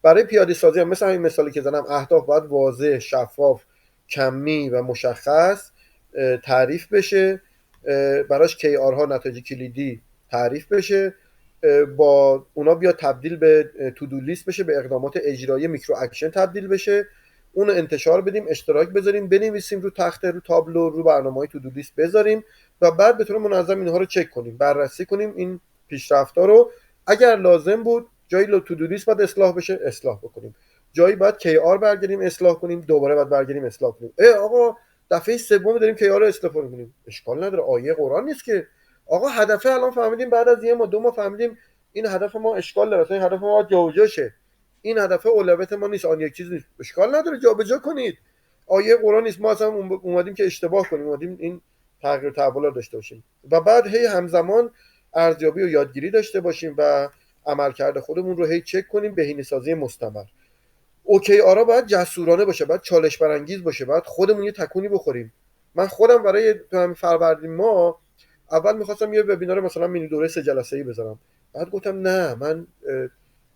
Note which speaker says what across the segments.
Speaker 1: برای پیاده سازی هم مثل همین مثالی که زدم، اهداف باید واضح، شفاف، کمی و مشخص تعریف بشه، براش KR ها، نتایج کلیدی تعریف بشه، با اونا بیا تبدیل به تو دو لیست بشه، به اقدامات اجرایی میکرو اکشن تبدیل بشه، اون انتشار بدیم، اشتراک بذاریم، بنویسیم رو تخته، رو تابلو، رو برنامه‌های تو دو لیست بذاریم و بعد به طور منظم اینها رو چک کنیم، بررسی کنیم این پیشرفت‌ها رو. اگر لازم بود جایی تو دو لیست باید اصلاح بشه اصلاح بکنیم، جایی باید KR برگردیم اصلاح کنیم، دوباره باید برگردیم اصلاح کنیم. آقا دفعه سوم داریم KR رو اصلاح کنیم، اشکال نداره، آیه قرآن نیست که. آقا هدف الان فهمیدیم، بعد از یه ما دو ما فهمیدیم این هدف ما اشکال داره، این هدف ما جابجا شه، این هدف اولویت ما نیست، آن یک چیز نیست، اشکال نداره جابجا کنید. آیه قرآن نیست، ما اصلا اومدیم که اشتباه کنیم، اومدیم این تغییر تحول داشته باشیم و بعد هی همزمان ارزیابی و یادگیری داشته باشیم و عملکرد خودمون رو هی چک کنیم، بهینه‌سازی مستمر. اوکی آرا باید جسورانه باشه، باید چالش برانگیز باشه، باید خودمون یه تکونی بخوریم. من خودم برای تو همین فروردین ما اول میخواستم یه وبینار مثلا مینی دوره 3 جلسه‌ای بذارم، بعد گفتم نه، من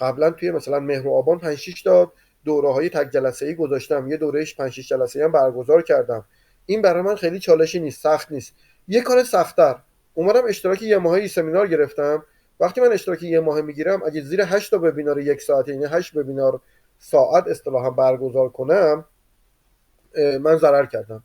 Speaker 1: قبلا توی مثلا مهر و آبان 5 6 تا دوره‌های تک جلسه‌ای گذاشتم، یه دورهش 5 6 جلسه‌ای هم برگزار کردم، این برای من خیلی چالشی نیست، سخت نیست. یه کار سخت‌تر، اومدم اشتراک یه ماهه سمینار گرفتم. وقتی من اشتراک یه ماه میگیرم، اگه زیر 8 تا وبینار 1 ساعت، یعنی 8 وبینار ساعت اصطلاحا برگزار کنم، من ضرر کردم.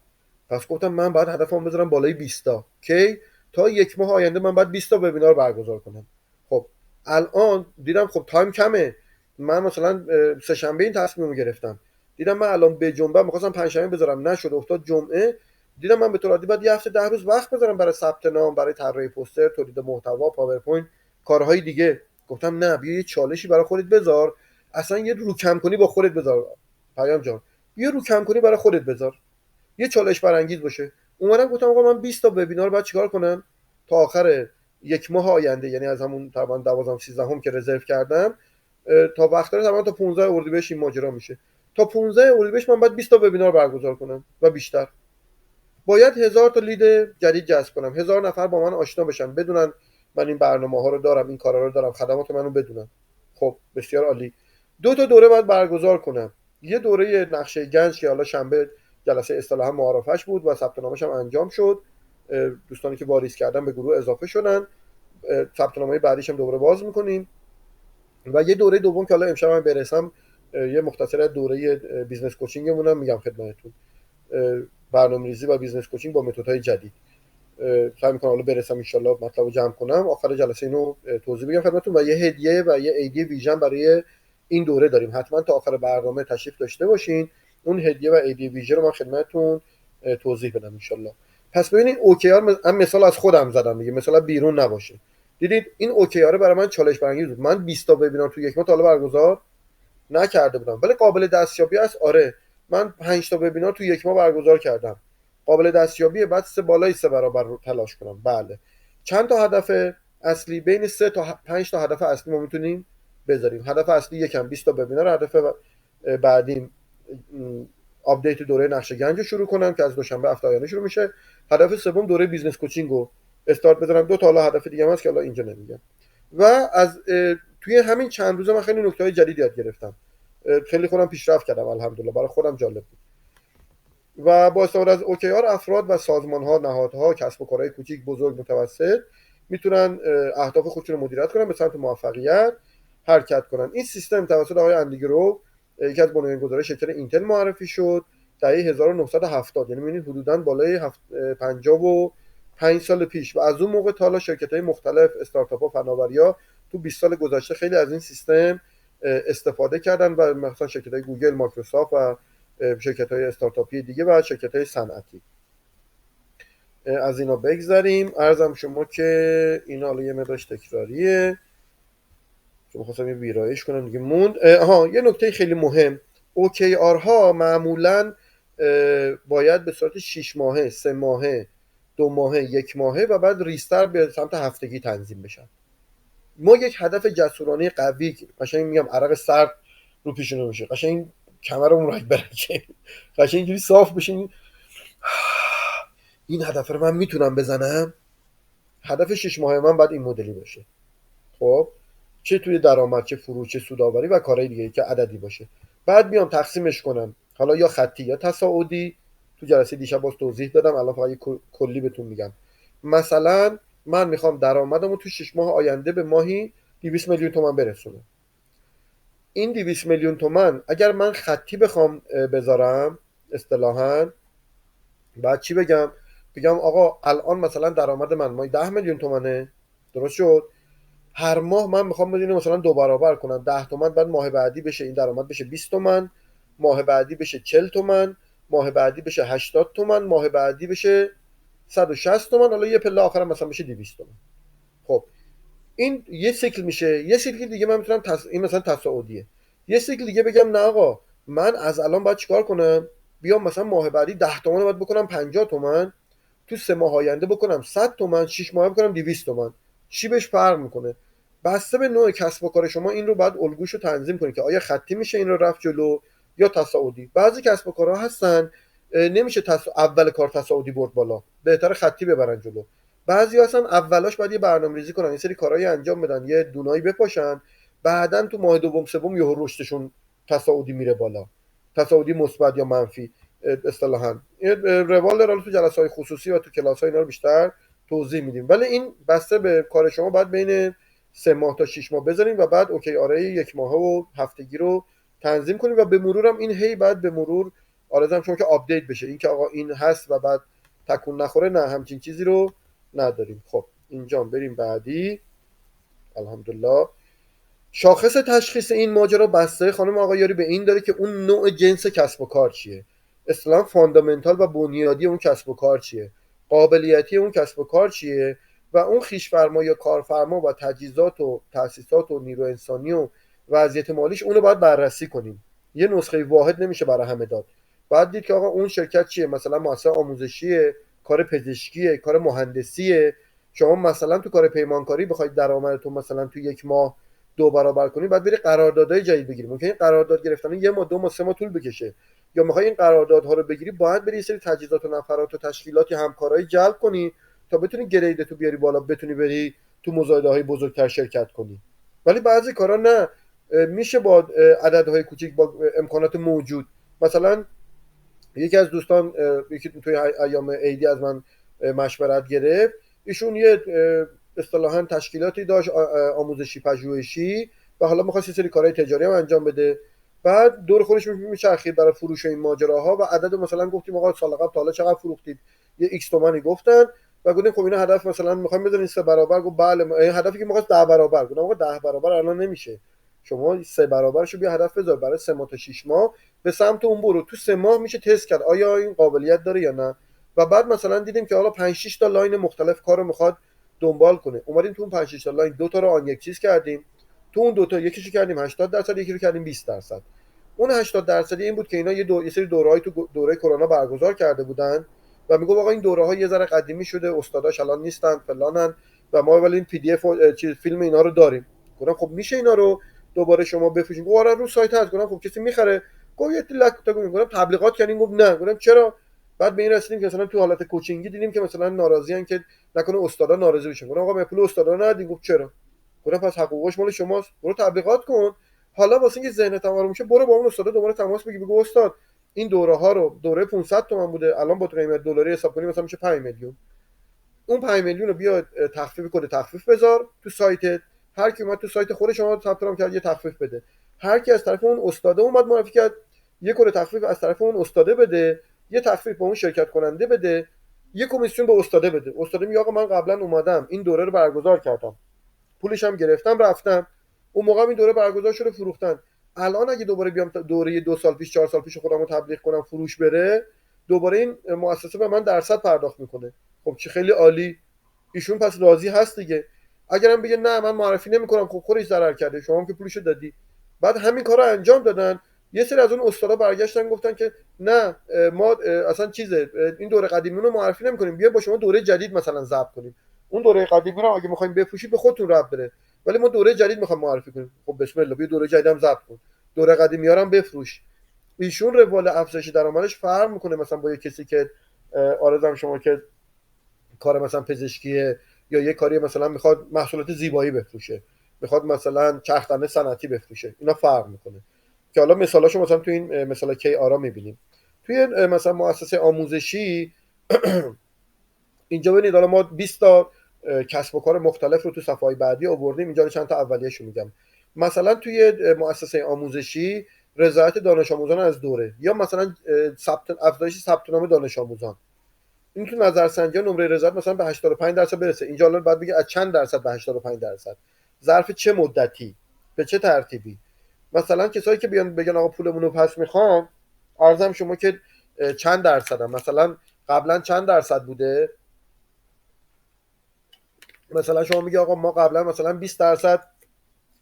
Speaker 1: پس گفتم من باید هدفمو بذارم بالای 20 تا، کی تا یک ماه آینده من باید 20 تا وبینار برگزار کنم. خب الان دیدم خب تایم کمه، من مثلا سه شنبه این تصمیمو گرفتم، دیدم من الان به جنبه می‌خواستم پنج شنبه بذارم، نشد، افتاد جمعه. دیدم من به طور عادی باید یه هفته 10 روز وقت بذارم برای ثبت نام، برای طراحی پوستر، تولید محتوا، پاورپوینت، کارهای دیگه. گفتم نه، بیا یه چالشی برای خودت بذار، اصلا یه رو کم کنی با خودت بذار پیام جان، یه رو کم کنی برای خودت بذار، یه چالش برانگیز باشه. اومدم گفتم آقا من 20 تا وبینار بعد چیکار کنم تا آخر یک ماه آینده، یعنی از همون تقریبا 12 13 هم که رزرو کردم تا وقت داره، تقریبا تا 15 اردیبهشت این ماجرا میشه. تا 15 اردیبهشت من باید 20 تا وبینار برگزار کنم و بیشتر. باید 1000 تا لید جدید جذب کنم، 1000 نفر با من آشنا بشن، بدونن من این برنامه‌ها رو دارم، این کارا رو دارم، خدمات منو بدونن. خب بسیار عالی. دو تا دوره باید برگزار کنم، یه دوره نقشه گنج که حالا شنبه جلسه اصطلاحا معارفش بود و ثبت نامش هم انجام شد، دوستانی که واریز کردن به گروه اضافه شدن، ثبت نامه بعدیش هم دوباره باز میکنیم. و یه دوره دوم که حالا امشب هم برسم، یه مختصر دوره بیزنس کوچینگمون هم میگم خدمتتون، برنامه‌ریزی و بیزنس کوچینگ با متدهای جدید. سعی می‌کنم حالا برسم ان شاءالله مطلبو جمع کنم، آخر جلسه اینو توضیح بگم خدمتتون. و یه هدیه و یه ایدی ویژن برای این دوره داریم، حتما تا آخر برنامه تشریف داشته باشین، اون هدیه و ایدی ویژن رو من خدمتتون توضیح بدم ان شاءالله. پس ببینید اوکی آر، من مثال از خودم زدم دیگه، مثلا بیرون نباشه. دیدید این اوکی آر برای من چالش برانگیز بود، من 20 تا وبینار تو یک ماه تا حالا برگزار نکرده بودم، ولی قابل دستیابی است. آره من 5 تا وبینار تو یک ماه برگزار کردم، قابل دستیابیه، بعد بالای 3 برابر رو تلاش کنم. بله. چند تا هدف اصلی، بین 3 تا 5 تا هدف اصلی ما میتونیم بذاریم. هدف اصلی یکم 20 تا وبینار، هدف بعدیم آپدیت دوره نقشه گنج رو شروع کنم که از دوشنبه هفته آینده شروع میشه. هدف سوم دوره بیزنس کوچینگ رو استارت بزنم. دو تا حالا هدف دیگه هم هست که حالا اینجا نمیگم. و از توی همین چند روزه من خیلی نکته‌های جدید یاد گرفتم، خیلی خودم پیشرفت کردم الحمدلله، برای خودم جالب بود. و با استفاده از OKR افراد و سازمان‌ها، نهادها، کسب و کارهای کوچیک، بزرگ، متوسط میتونن اهداف خودشون رو مدیریت کنن، به سمت موفقیت حرکت کنن. این سیستم توسط آقای اندی گرو، یکی از بنیانگذاران شرکت اینتل معرفی شد دهه 1970، یعنی می‌بینید حدوداً بالای 55 سال پیش. و از اون موقع تا حالا شرکت‌های مختلف، استارتاپ‌ها، فناوری‌ها تو 20 سال گذشته خیلی از این سیستم استفاده کردن، و مثلا شرکت‌های گوگل، مایکروسافت و شرکت‌های استارتاپی دیگه و شرکت‌های صنعتی. از اینا بگذریم. عرضم شما که اینا حالا یه مقدارش تکراریه، چون خواستم یه ویرایش کنم دیگه موند. یه نکته خیلی مهم، OKR ها معمولاً باید به صورت 6 ماهه، 3 ماهه، 2 ماهه، 1 ماهه و بعد ریستر به سمت هفتگی تنظیم بشن. ما یک هدف جسورانه قوی، قشنگ میگم عرق سرد رو پیشونی میشه، قشنگ کمرمون رگ برکه، قشنگ اینجوری صاف بشین، این هدف رو من میتونم بزنم. هدف 6 ماهه من باید این مدلی باشه. خب چه توی درآمد، چه فروش، چه سودآوری و کارهای دیگه که عددی باشه. بعد میام تقسیمش کنم، حالا یا خطی یا تصاعدی. تو جلسه دیشب باز توضیح دادم، الان فقط کلی بهتون میگم. مثلا من میخوام درآمدمو تو 6 ماه آینده به ماهی 200 میلیون تومان برسونم. این 200 میلیون تومان اگر من خطی بخوام بذارم اصطلاحاً، بعد چی بگم؟ بگم آقا الان مثلا درآمد من ماهی 10 میلیون تومانه، درست شد؟ هر ماه من میخوام بدونم مثلا دو برابر کنم، 10 تومن، بعد ماه بعدی بشه این درآمد بشه 20 تومن، ماه بعدی بشه 40 تومن، ماه بعدی بشه 80 تومن، ماه بعدی بشه 160 تومن، حالا یه پله آخرم مثلا بشه 200 تومن. خب این یه سیکل میشه. یه سیکل دیگه من میتونم این مثلا تصاعدیه. یه سیکل دیگه بگم نه آقا من از الان باید چیکار کنم؟ بیام مثلا ماه بعدی 10 تومن باید بکنم 50 تومن، تو 3 ماه آینده بکنم 100 تومن، 6 ماه بکنم 200 تومن. چی بهش فرق میکنه؟ بسته به نوع کسب و کار شما این رو بعد الگوشو تنظیم کنید که آیا خطی میشه این رو رفت جلو یا تصاعدی. بعضی کسب و کارها هستن نمیشه اول کار تصاعدی برد بالا، بهتر خطی ببرن جلو. بعضی هستن اولاش باید یه برنامه‌ریزی کنن، یه سری کارهای انجام بدن، یه دونایی بپاشن، بعدن تو ماه دوم سوم یهو رشدشون تصاعدی میره بالا، تصاعدی مثبت یا منفی اصطلاحاً. این روال داره، تو جلسه‌های خصوصی و تو کلاس‌ها اینا رو بیشتر توضیح میدیم، ولی این بسته به کار شما باید بین 3 ماه تا 6 ماه بذارین و بعد اوکی آره 1 ماهه و هفتگی رو تنظیم کنیم و به مرور هم این هی بعد به مرور آرزم شما که آپدیت بشه، این که آقا این هست و بعد تکون نخوره، نه همچین چیزی رو نداریم. خب اینجا بریم بعدی. الحمدلله. شاخص تشخیص این ماجرا بسته خانم آقایاری به این داره که اون نوع جنس کسب و کار چیه، اصطلاحاً فاندامنتال و بنیادی اون کسب و کار چیه، قابلیتی اون کسب و کار چیه، و اون خویش‌فرما یا کارفرما و تجهیزات و تأسیسات و نیرو انسانی و وضعیت مالیش اونو باید بررسی کنیم. یه نسخه واحد نمیشه برای همه داد. باید دید که آقا اون شرکت چیه، مثلا مؤسسه آموزشیه، کار پزشکیه، کار مهندسیه. شما مثلا تو کار پیمانکاری بخواید درآمدتون مثلا تو 1 ماه 2 برابر کنی، بعد بری قراردادهای جدید بگیری. ممکنه این قرارداد گرفتن 1 ماه 2 ماه 3 ماه طول بکشه، یا میخوای این قراردادها رو بگیری باید بری یه سری تجهیزات و نفرات و تشکیلاتی همکارایی جلب کنی تا بتونی گریدتو بیاری بالا، بتونی بری تو مزایده‌های بزرگتر شرکت کنی. ولی بعضی کارا نه، میشه با عددهای کوچیک با امکانات موجود. مثلا یکی از دوستان یکی توی ایام عیدی از من مشورت گرفت. ایشون یه اصطلاحاً تشکیلاتی داشت آموزشی پژوهشی و حالا می‌خواست یه سری کارهای تجاری هم انجام بده. بعد دور خودش میچرخید برای فروش این ماجراها و عدد مثلا گفتیم آقا سال قبل تا حالا چقدر فروختید، یه ایکس تومانی گفتن و گفتیم خب اینا هدف مثلا می‌خوایم بزنین 3 برابر. گفت بله این هدفی که می‌خواست 10 برابر. گفتم آقا 10 برابر الان نمیشه، شما 3 برابرشو بیا هدف بذار برای 3 ماه تا 6 ماه، به سمت اون برو. تو 3 ماه میشه تست کرد آیا این قابلیت داره یا نه. و بعد مثلا دیدیم که حالا 5 6 تا لاین مختلف کارو میخواد دنبال کنه، اومدیم تو اون 5 6 تا لاین 2 تا رو آن یک چیز کردیم. تو اون 2 تا یکیشو کردیم 80%، یکی رو کردیم 20%. اون 80% این بود که اینا یه سری دوره‌ای تو دوره کرونا برگزار کرده بودن و میگم آقا این دوره‌ها یه ذره قدیمی شده، استاداش الان نیستن فلانن و ما ولی این پی دی اف چیز فیلم اینا رو داریم. گفتم خب میشه اینا رو دوباره شما بفروشین؟ گفت آره رو سایت هست. گفتم خب کسی میخره؟ گفت یه لک تا گفتم تبلیغات کردین؟ گفت نه. گفتم چرا؟ بعد به این رسیدیم که مثلا تو حالت کوچینگی دیدیم که مثلا ناراضیان که نکنه استادا ناراضی بشن. گفتم آقا من پول استادا ندید. گفت چرا؟ گفتم پس حقوقش مال شماست، برو تبلیغات کن. حالا واسه اینکه ذهنت آروم میشه برو با اون استاد دوباره تماس بگیر، بگو استاد این دوره ها رو، دوره 500 تومن بوده الان با قیمت دلاری حساب کنیم مثلا میشه 5 میلیون. اون 5 میلیون رو بیا تخفیف کد تخفیف بذار تو سایتت، هر کی اومد تو سایت خود شما ثبت نام کرد یه تخفیف بده. هر کی از طرف اون استاده اومد معرفی کرد یه کد تخفیف از طرف اون استاده بده، یه تخفیف به اون شرکت کننده بده، یه کمیسیون به استاده بده. استاده میگه آقا من قبلا اومدم این دوره رو برگزار کردم، پولش هم گرفتم رفتم، اون موقع این دوره برگزار شده فروختن. الان اگه دوباره بیام دوره 2 سال پیش 4 سال پیش خودم رو تبلیغ کنم فروش بره، دوباره این مؤسسه به من درصد پرداخت میکنه. خب چه خیلی عالی، ایشون پس راضی هست دیگه. اگرم بگه نه من معرفی نمیکنم، خب خودش ضرر کرده، شما هم که پولشو دادی. بعد همین کارو انجام دادن. یه سری از اون استادا برگشتن گفتن که نه ما اصلا چیزه این دوره قدیمی رو معرفی نمیکنیم، بیا با شما دوره جدید مثلا ضبط کنیم. اون دوره قدیمی رو اگه میخوایم بفروشید به خودتون رب بره، ولی ما دوره جدید میخوام معرفی کنیم. خب بسم الله بیا دوره جدیدم ضبط کن، دوره قدیمی ها رو هم بفروش. ایشون روال افزایش درآمدش فرق میکنه مثلا با یه کسی که آرزم شما که کار مثلا پزشکیه یا یه کاری مثلا میخواد محصولات زیبایی بفروشه. میخواد مثلا چرخدنده صنعتی بفروشه، اینا فرق میکنه که حالا مثالاشو مثلا تو این مثلا کی آرا میبینیم. توی مثلا مؤسسه آموزشی اینجا ببینید حالا ما 20 تا کسب و کار مختلف رو تو صفحه بعدی آوردیم، اینجا رو چند تا اولیه‌شو میگم. مثلا توی مؤسسه آموزشی رضایت دانش آموزان از دوره، یا مثلا افزایش ثبت نام دانش آموزان، این تو نظرسنجی نمره رضایت مثلا به 85% برسه. اینجا الان بعد بگه از چند درصد به 85%، ظرف چه مدتی، به چه ترتیبی. مثلا کسایی که بیان بگن آقا پولمون رو پس میخوام، عرضم شما که چند درصد هم. مثلا قبلا چند درصد بوده، مثلا شما میگه آقا ما قبلا مثلا 20%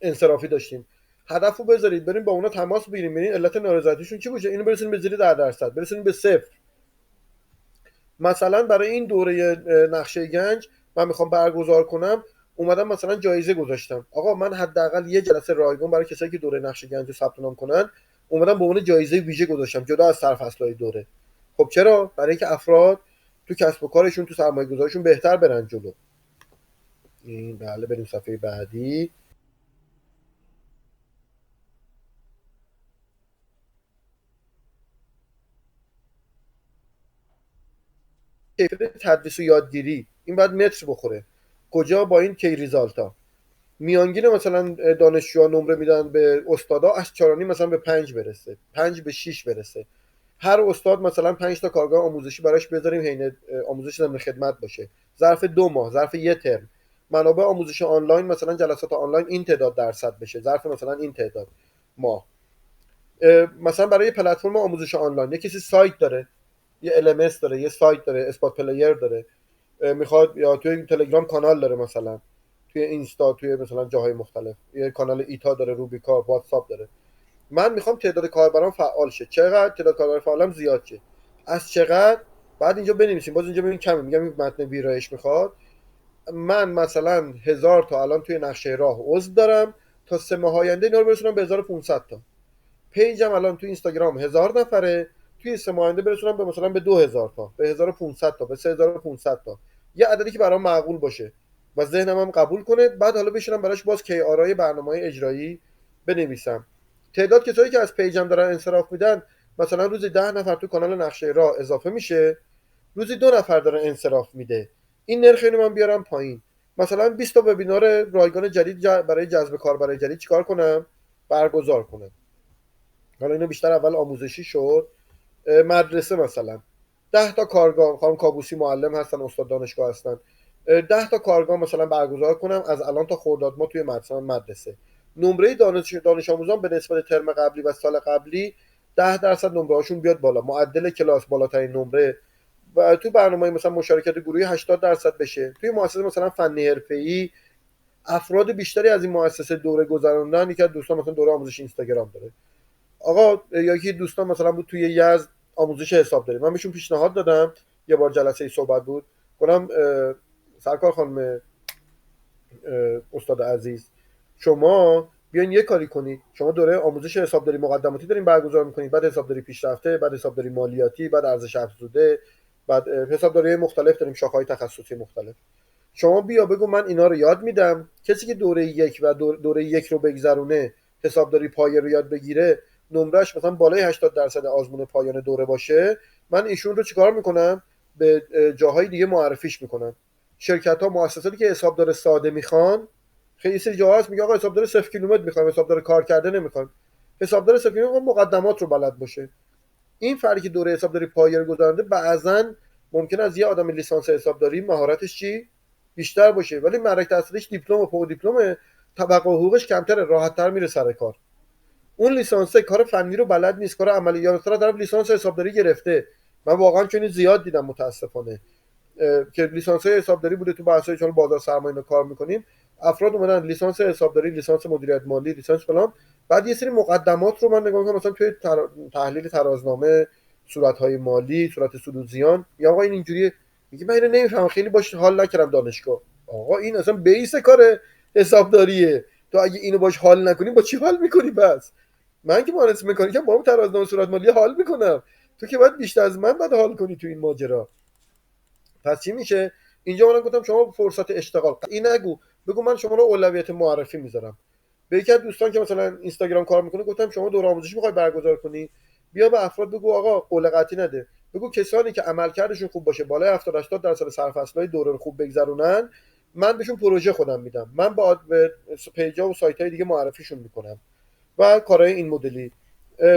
Speaker 1: انصرافی داشتیم، هدف رو بذارید بریم با اونا تماس بگیریم، ببینید علت نارضایتیشون چی بوده، اینو برسونیم به زیر 10%، برسونیم به صفر. مثلا برای این دوره نقشه گنج من میخوام برگزار کنم، اومدم مثلا جایزه گذاشتم، آقا من حداقل یه جلسه رایگان برای کسایی که دوره نقشه گنج رو ثبت نام کنن اومدم به عنوان جایزه ویژه گذاشتم جدا از سرفصل‌های دوره. خب چرا؟ برای اینکه افراد تو کسب و کارشون، تو سرمایه‌گذاریشون بهتر برن جلو. این بله، بریم صفحه بعدی. کیفیت تدریس و یادگیری این باید متر بخوره. کجا؟ با این کی ریزالتا. میانگین مثلا دانشجوها نمره میدن به استادا از 4.5 مثلا به 5 برسه، 5 به 6 برسه. هر استاد مثلا 5 تا کارگاه آموزشی براش بذاریم حین آموزش ضمن خدمت باشه، ظرف 2 ماه، ظرف یه ترم. منابع آموزش آنلاین مثلا جلسات آنلاین این تعداد درصد بشه، ظرف مثلا این تعداد ماه. مثلا برای پلتفرم آموزش آنلاین یه کسی سایت داره، یه LMS داره، یه سایت داره، اسپات پلیر داره، میخواد یا توی تلگرام کانال داره، مثلا توی اینستا، توی مثلا جاهای مختلف یه کانال ایتا داره، روبیکا، واتساپ داره. من میخوام تعداد کاربران فعال شه، چقدر تعداد کاربر فعالم زیاد شه، از چقدر. بعد اینجا بنویسیم، باز اینجا ببین کمه، میگم این متن ویرایش میخواد. من مثلا 1000 تا الان توی نقشه راه عضو دارم، تا 3 ماه آینده اینا رو برسونم به 1500 تا. پیجم الان تو اینستاگرام 1000 نفره، توی 3 ماه آینده برسونم به مثلا به 2000 تا، به 1500 تا، به 3500 تا. یه عددی که برام معقول باشه و ذهنم هم قبول کنه. بعد حالا بشینم براش باز کی آرای برنامه‌های اجرایی بنویسم. تعداد کسایی که از پیجم دارن انصراف میدن، مثلا روزی 10 نفر تو کانال نقشه راه اضافه میشه، روزی 2 نفر دارن انصراف میده. این نرخ اینو من بیارم پایین، مثلا 20 تا وبینار رایگان جدید برای جذب کاربرای جدید چیکار کنم؟ برگزار کنم. حالا اینو بیشتر اول آموزشی شد. مدرسه مثلا 10 تا کارگاه، خانم کابوسی معلم هستن، استاد دانشگاه هستن، 10 تا کارگاه مثلا برگزار کنم از الان تا خرداد ماه توی مدرسه. نمره دانش آموزان به نسبت ترم قبلی و سال قبلی 10% نمره هاشون بیاد بالا، معدل کلاس بالاترین نمره. و تو برنامه مثلا مشارکت گروهی 80% بشه. توی مؤسسه مثلا فنی حرفه‌ای افراد بیشتری از این مؤسسه دوره گذروندن. یکی از دوستان مثلا دوره آموزش اینستاگرام داره، آقا یا یکی دوستان مثلا بود توی یزد آموزش حسابداری، من بهشون پیشنهاد دادم، یه بار جلسه صحبت بود، گفتم سرکار خانم استاد عزیز، شما بیاین یه کاری کنید، شما دوره آموزش حسابداری مقدماتی دارین برگزار میکنید، بعد حسابداری پیشرفته، بعد حسابداری مالیاتی، بعد ارزش افزوده، بعد حسابداری مختلف داریم، شاخه‌های تخصصی مختلف. شما بیا بگو من اینا رو یاد میدم، کسی که دوره یک و دوره یک رو بگذرونه، حسابداری پایه رو یاد بگیره، نمرش مثلا بالای 80% آزمون پایان دوره باشه، من ایشون رو چیکار میکنم؟ به جاهای دیگه معرفیش میکنم. شرکت ها، مؤسساتی که حسابدار ساده میخوان، خیلی سری جاها هست میگه آقا حسابدار 0 کیلومتر میخوام، حسابدار کار کرده نمیخوام. حسابدار 0 کیلومتر مقدمات رو بلد باشه. این فردی که دوره حسابداری پایه رو گذرونده بعضن ممکن از یه آدم لیسانس حسابداری مهارتش چی بیشتر باشه، ولی مدرک تحصیلیش دیپلم و فوق دیپلمه، توقع حقوقش کمتره، راحت‌تر میره سر کار. اون لیسانسه کار فنی رو بلد نیست، کار عملی. یا مثلا طرف لیسانس حسابداری گرفته، من واقعا چون زیاد دیدم متاسفانه که لیسانس حسابداری بوده تو بحث‌های چون بازار سرمایه کار میکنیم، افراد اومدن لیسانس حسابداری، لیسانس مدیریت مالی، لیسانس فلان، بعد یه سری مقدمات رو من نگاه میکنم مثلا توی تحلیل ترازنامه، صورت‌های مالی، صورت سود و زیان، یا آقا این اینجوریه، میگه من اینو نمیفهمم، خیلی باش حال نکردم دانشگاه. آقا این اصلا بیس کار حسابداریه، تو اگه اینو باش حال نکنی با چی حال میکنی؟ بس من که مهندس مکانیکم، با اون ترازنامه صورت مالی حال میکنم، تو که باید بیشتر از من باید حال کنی تو این ماجرا. پس چی میشه؟ اینجا من گفتم شما فرصت اشتغال این نگو، بگو من شما رو اولویت معرفی میذارم. به یکی از دوستان که مثلا اینستاگرام کار میکنه گفتم شما دوره آموزشی میخوای برگزار کنی، بیا به افراد بگو آقا قول قطعی نده، بگو کسانی که عملکردشون خوب باشه، بالای 70 80% سرفصلای دوره رو خوب بگذرونن، من بهشون پروژه خودم میدم، من به پیجا و سایت های دیگه معرفیشون میکنم و کارهای این مدلی.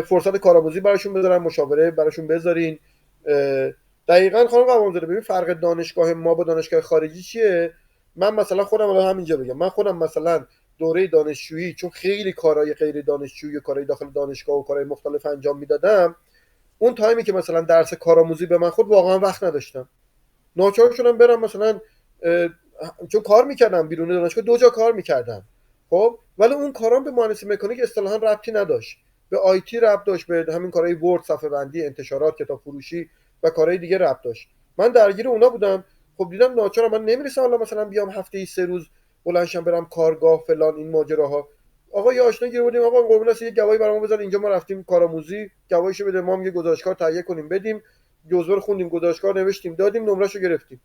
Speaker 1: فرصت کارآموزی براشون بذارن، مشاوره براشون بذارین. دقیقاً خانم قوام‌زاده، ببین فرق دانشگاه ما با دانشگاه خارجی چیه. من مثلا خودم الان همینجا بگم، من خودم مثلا دوره دانشجویی چون خیلی کارهای غیر دانشجویی و کارهای داخل دانشگاه و کارهای مختلف انجام میدادم، اون تایمی که مثلا درس کارآموزی به من خود واقعا وقت نداشتم، ناچار شدم برم مثلا چون کار میکردم بیرون دانشگاه 2 جا کار میکردم. خب ولی اون کارام به مهندسی مکانیک اصطلاحا ربطی نداشت، به آیتی ربط داشت، به همین کارهای ورد، صفحه بندی، انتشارات، کتاب فروشی و کارهای دیگه ربط داشت. من درگیر اونا بودم. خب دیدم ناچارم، من نمیرسم حالا مثلا بیام هفته 3 روز بلندشم برم کارگاه فلان این ماجراها. آقا یه آشنا گیر بودیم، آقا قربون است یه گواهی برام بزن اینجا ما رفتیم کارآموزی، گواهیشو بده، ما هم یه گزارشکار تهیه کنیم بدیم، جزوه رو خوندیم، گزارشکار نوشتیم دادیم، نمرهشو گرفتیم.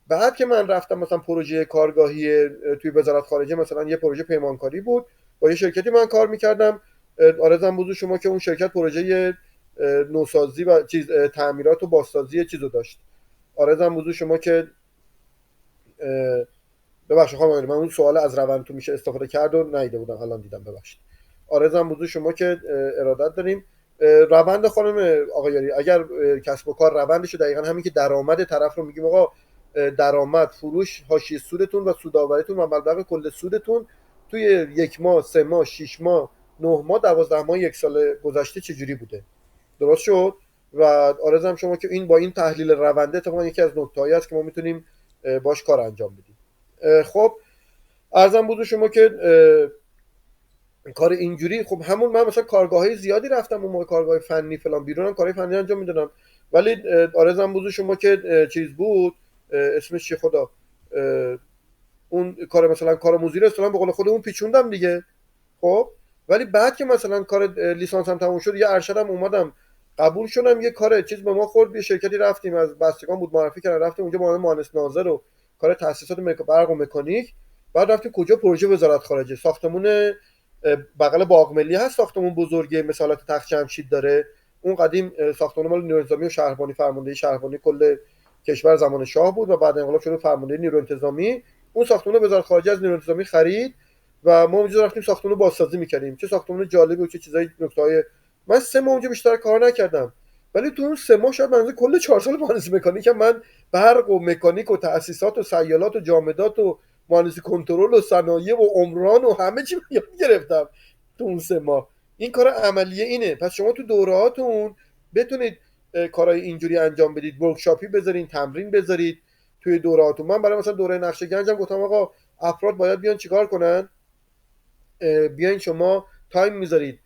Speaker 1: بعد که من رفتم مثلا پروژه کارگاهی توی وزارت خارجه، مثلا یه پروژه پیمانکاری بود با یه شرکتی من کار میکردم، آرزم بزرگ شما که اون شرکت پروژه نوسازی و چیز تعمیرات و بازسازی چیزو داشت. آرزم بزرگ شما که ببخشید خانم، من اون سوال از روند تو میشه استفاده کرد و نیده بودم، الان دیدم، ببخشید. آرزم بزرگ شما که ارادت داریم. روند خانم آقایاری، اگر کسب و کار روندش دقیقا همین که درآمد طرف رو میگیم آقا درآمد، فروش، حاشیه سودتون و سودآوریتون و مبلغ کل سودتون توی 1 ماه، 3 ماه، 6 ماه، 9 ماه، 12 ماه، 1 سال گذشته چجوری بوده، درست شد. و آرزم شما که این با این تحلیل رونده اتفاقا یکی از نکته‌هایی است که ما میتونیم باش کار انجام بدیم. خب ارزم بود شما که کار اینجوری، خب همون من مثلا کارگاه‌های زیادی رفتم اون موقع، کارگاه فنی فلان بیرون هم کارهای فنی انجام میدادم، ولی آرزم بود شما که چیز بود، اسمش چی خدا، اون کار مثلا کار مدیر اصلا به قول خودمون پیچوندم دیگه. خب ولی بعد که مثلا کار لیسانسم تموم شد، یه ارشدم اومدم قبول شدم، یه کار چیز به ما خورد، یه شرکتی رفتیم از بستگان بود معرفی کردن، رفتیم اونجا با مهندس ناظر و کار تاسیسات برق و مکانیک. بعد رفتیم کجا، پروژه وزارت خارجه، ساختمون بغل باغ ملی هست، ساختمون بزرگه مثالات تخت جمشید داره، اون قدیم ساختمان مال نیروی انتظامی و شهربانی، فرماندهی شهربانی کل کشور زمان شاه بود و بعد انقلاب شد فرماندهی نیروی انتظامی. اون ساختمان وزارت خارجه از نیروی انتظامی خرید و ما اونجا رفتیم ساختمون رو بازسازی می‌کردیم. چه ساختمون جالبی و چه چیزای نکته‌های. من 3 ماه اونجا بیشتر کار نکردم، ولی تو اون 3 ماه شاید من کل 4 سال مهندسی مکانیک من برق و مکانیک و تأسیسات و سیالات و جامدات و مهندسی کنترل و صنایع و عمران و همه چی یاد گرفتم تو اون 3 ماه. این کار عملیه اینه. پس شما تو دورهاتون بتونید کارهای اینجوری انجام بدید، ورکشاپی بذارین، تمرین بذارید توی دورهاتون. من برای مثلا دوره نقشه گنجم گفتم آقا افراد باید بیان چیکار کنن، بیاین شما تایم میذارید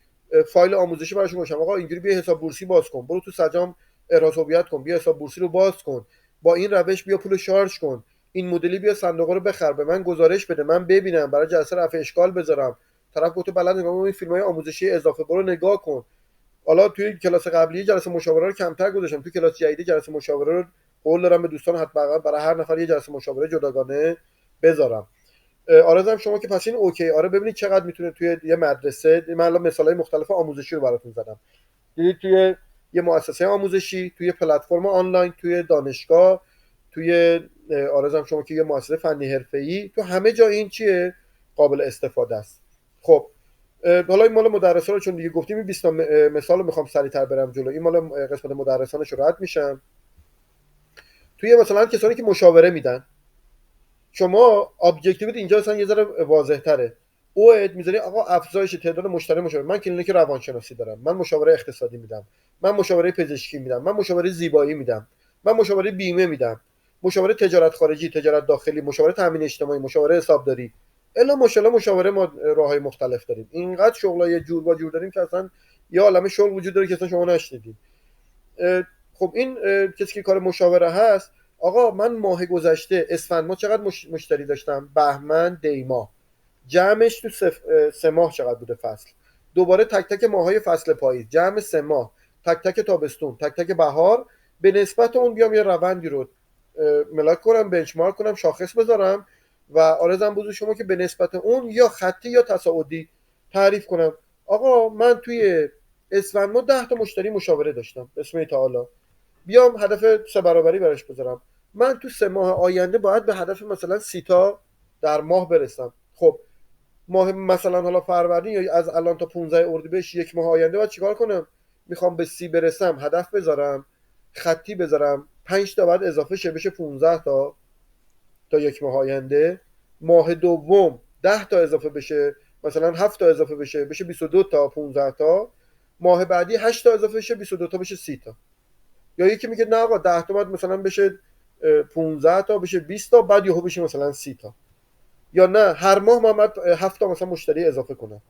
Speaker 1: فایل آموزشی براشون گذاشتم، آقا اینجوری بیا حساب بورسی باز کن، برو تو سجام احراز هویت کن، بیا حساب بورسی رو باز کن، با این روش بیا پول شارژ کن، این مدلی بیا صندوق رو بخر، به من گزارش بده، من ببینم برای جلسه رفع اشکال بذارم. طرف گفت بلد نگاه، این فیلم‌های آموزشی اضافه برو نگاه کن. حالا توی کلاس قبلی جلسه مشاوره رو کمتر گذاشتم، توی کلاس جدید جلسه مشاوره رو قول دارم به دوستان حتما برای هر نفر یه جلسه مشاوره جداگانه بذارم. آرزم شما که پس این اوکی. آره ببینید چقدر میتونه توی یه مدرسه، من الان مثالای مختلف آموزشی رو براتون زدم، دیدید توی یه مؤسسه آموزشی، توی پلتفرم آنلاین، توی دانشگاه، توی آرزم شما که یه مؤسسه فنی حرفه‌ای، تو همه جا این چیه قابل استفاده است. خب حالا این مال مدرسان رو چون دیگه گفتیم، این 20 مثال رو میخوام سریعتر برم جلو، این مال قسمت مدرسانش رو رد میشم. توی مثلا کسانی که مشاوره میدن، شما ابجکتیویت اینجا مثلا یه ذره واضح تره، اوید میذاری آقا افزایش تعداد مشتری مشاوره، من کلینیک روانشناسی دارم، من مشاوره اقتصادی میدم، من مشاوره پزشکی میدم، من مشاوره زیبایی میدم، من مشاوره بیمه میدم، مشاوره تجارت خارجی، تجارت داخلی، مشاوره تامین اجتماعی، مشاوره حسابداری، الا ماشاءالله مشاوره ما راههای مختلف داریم، اینقدر شغلای جور با جور داریم که اصلا یه عالمه شغل وجود داره که اصلا شما نشنیدید. خب این کسی که کار مشاوره هست، آقا من ماه گذشته اسفند ما چقدر مشتری داشتم، بهمن، دیما، جمعش تو 3 ماه چقدر بوده فصل، دوباره تک تک ماهای فصل پاییز، جمع 3 ماه، تک تک تابستون، تک تک بهار، به نسبت اون بیام یه روندی رو ملاک کنم، بنچمارک کنم، شاخص بذارم و آرزم بزرگ شما که به نسبت اون یا خطی یا تصاعدی تعریف کنم. آقا من توی اسفند ما 10 تا مشتری مشاوره داشتم، بسم الله تعالی. بیام هدف 3 برابری براش بذارم. من تو 3 ماه آینده باید به هدف مثلا 30 تا در ماه برسم. خب ماه مثلا حالا فروردین یا از الان تا 15 اردیبهشت 1 ماه آینده باید چیکار کنم؟ میخوام به 30 برسم، هدف بذارم، خطی بذارم، 5 تا بعد اضافه شه بشه 15 تا 1 ماه آینده. ماه دوم 10 تا اضافه بشه، مثلا 7 تا اضافه بشه 22 تا 15 تا. ماه بعدی 8 تا اضافه بشه 22 تا بشه 30 تا. یا یکی میگه نه آقا 10 تا بعد مثلا بشه 15 تا بشه 20 تا بعد یهو بشه مثلا 30 تا. یا نه هر ماه ما باید 7 تا مثلا مشتری اضافه کنم.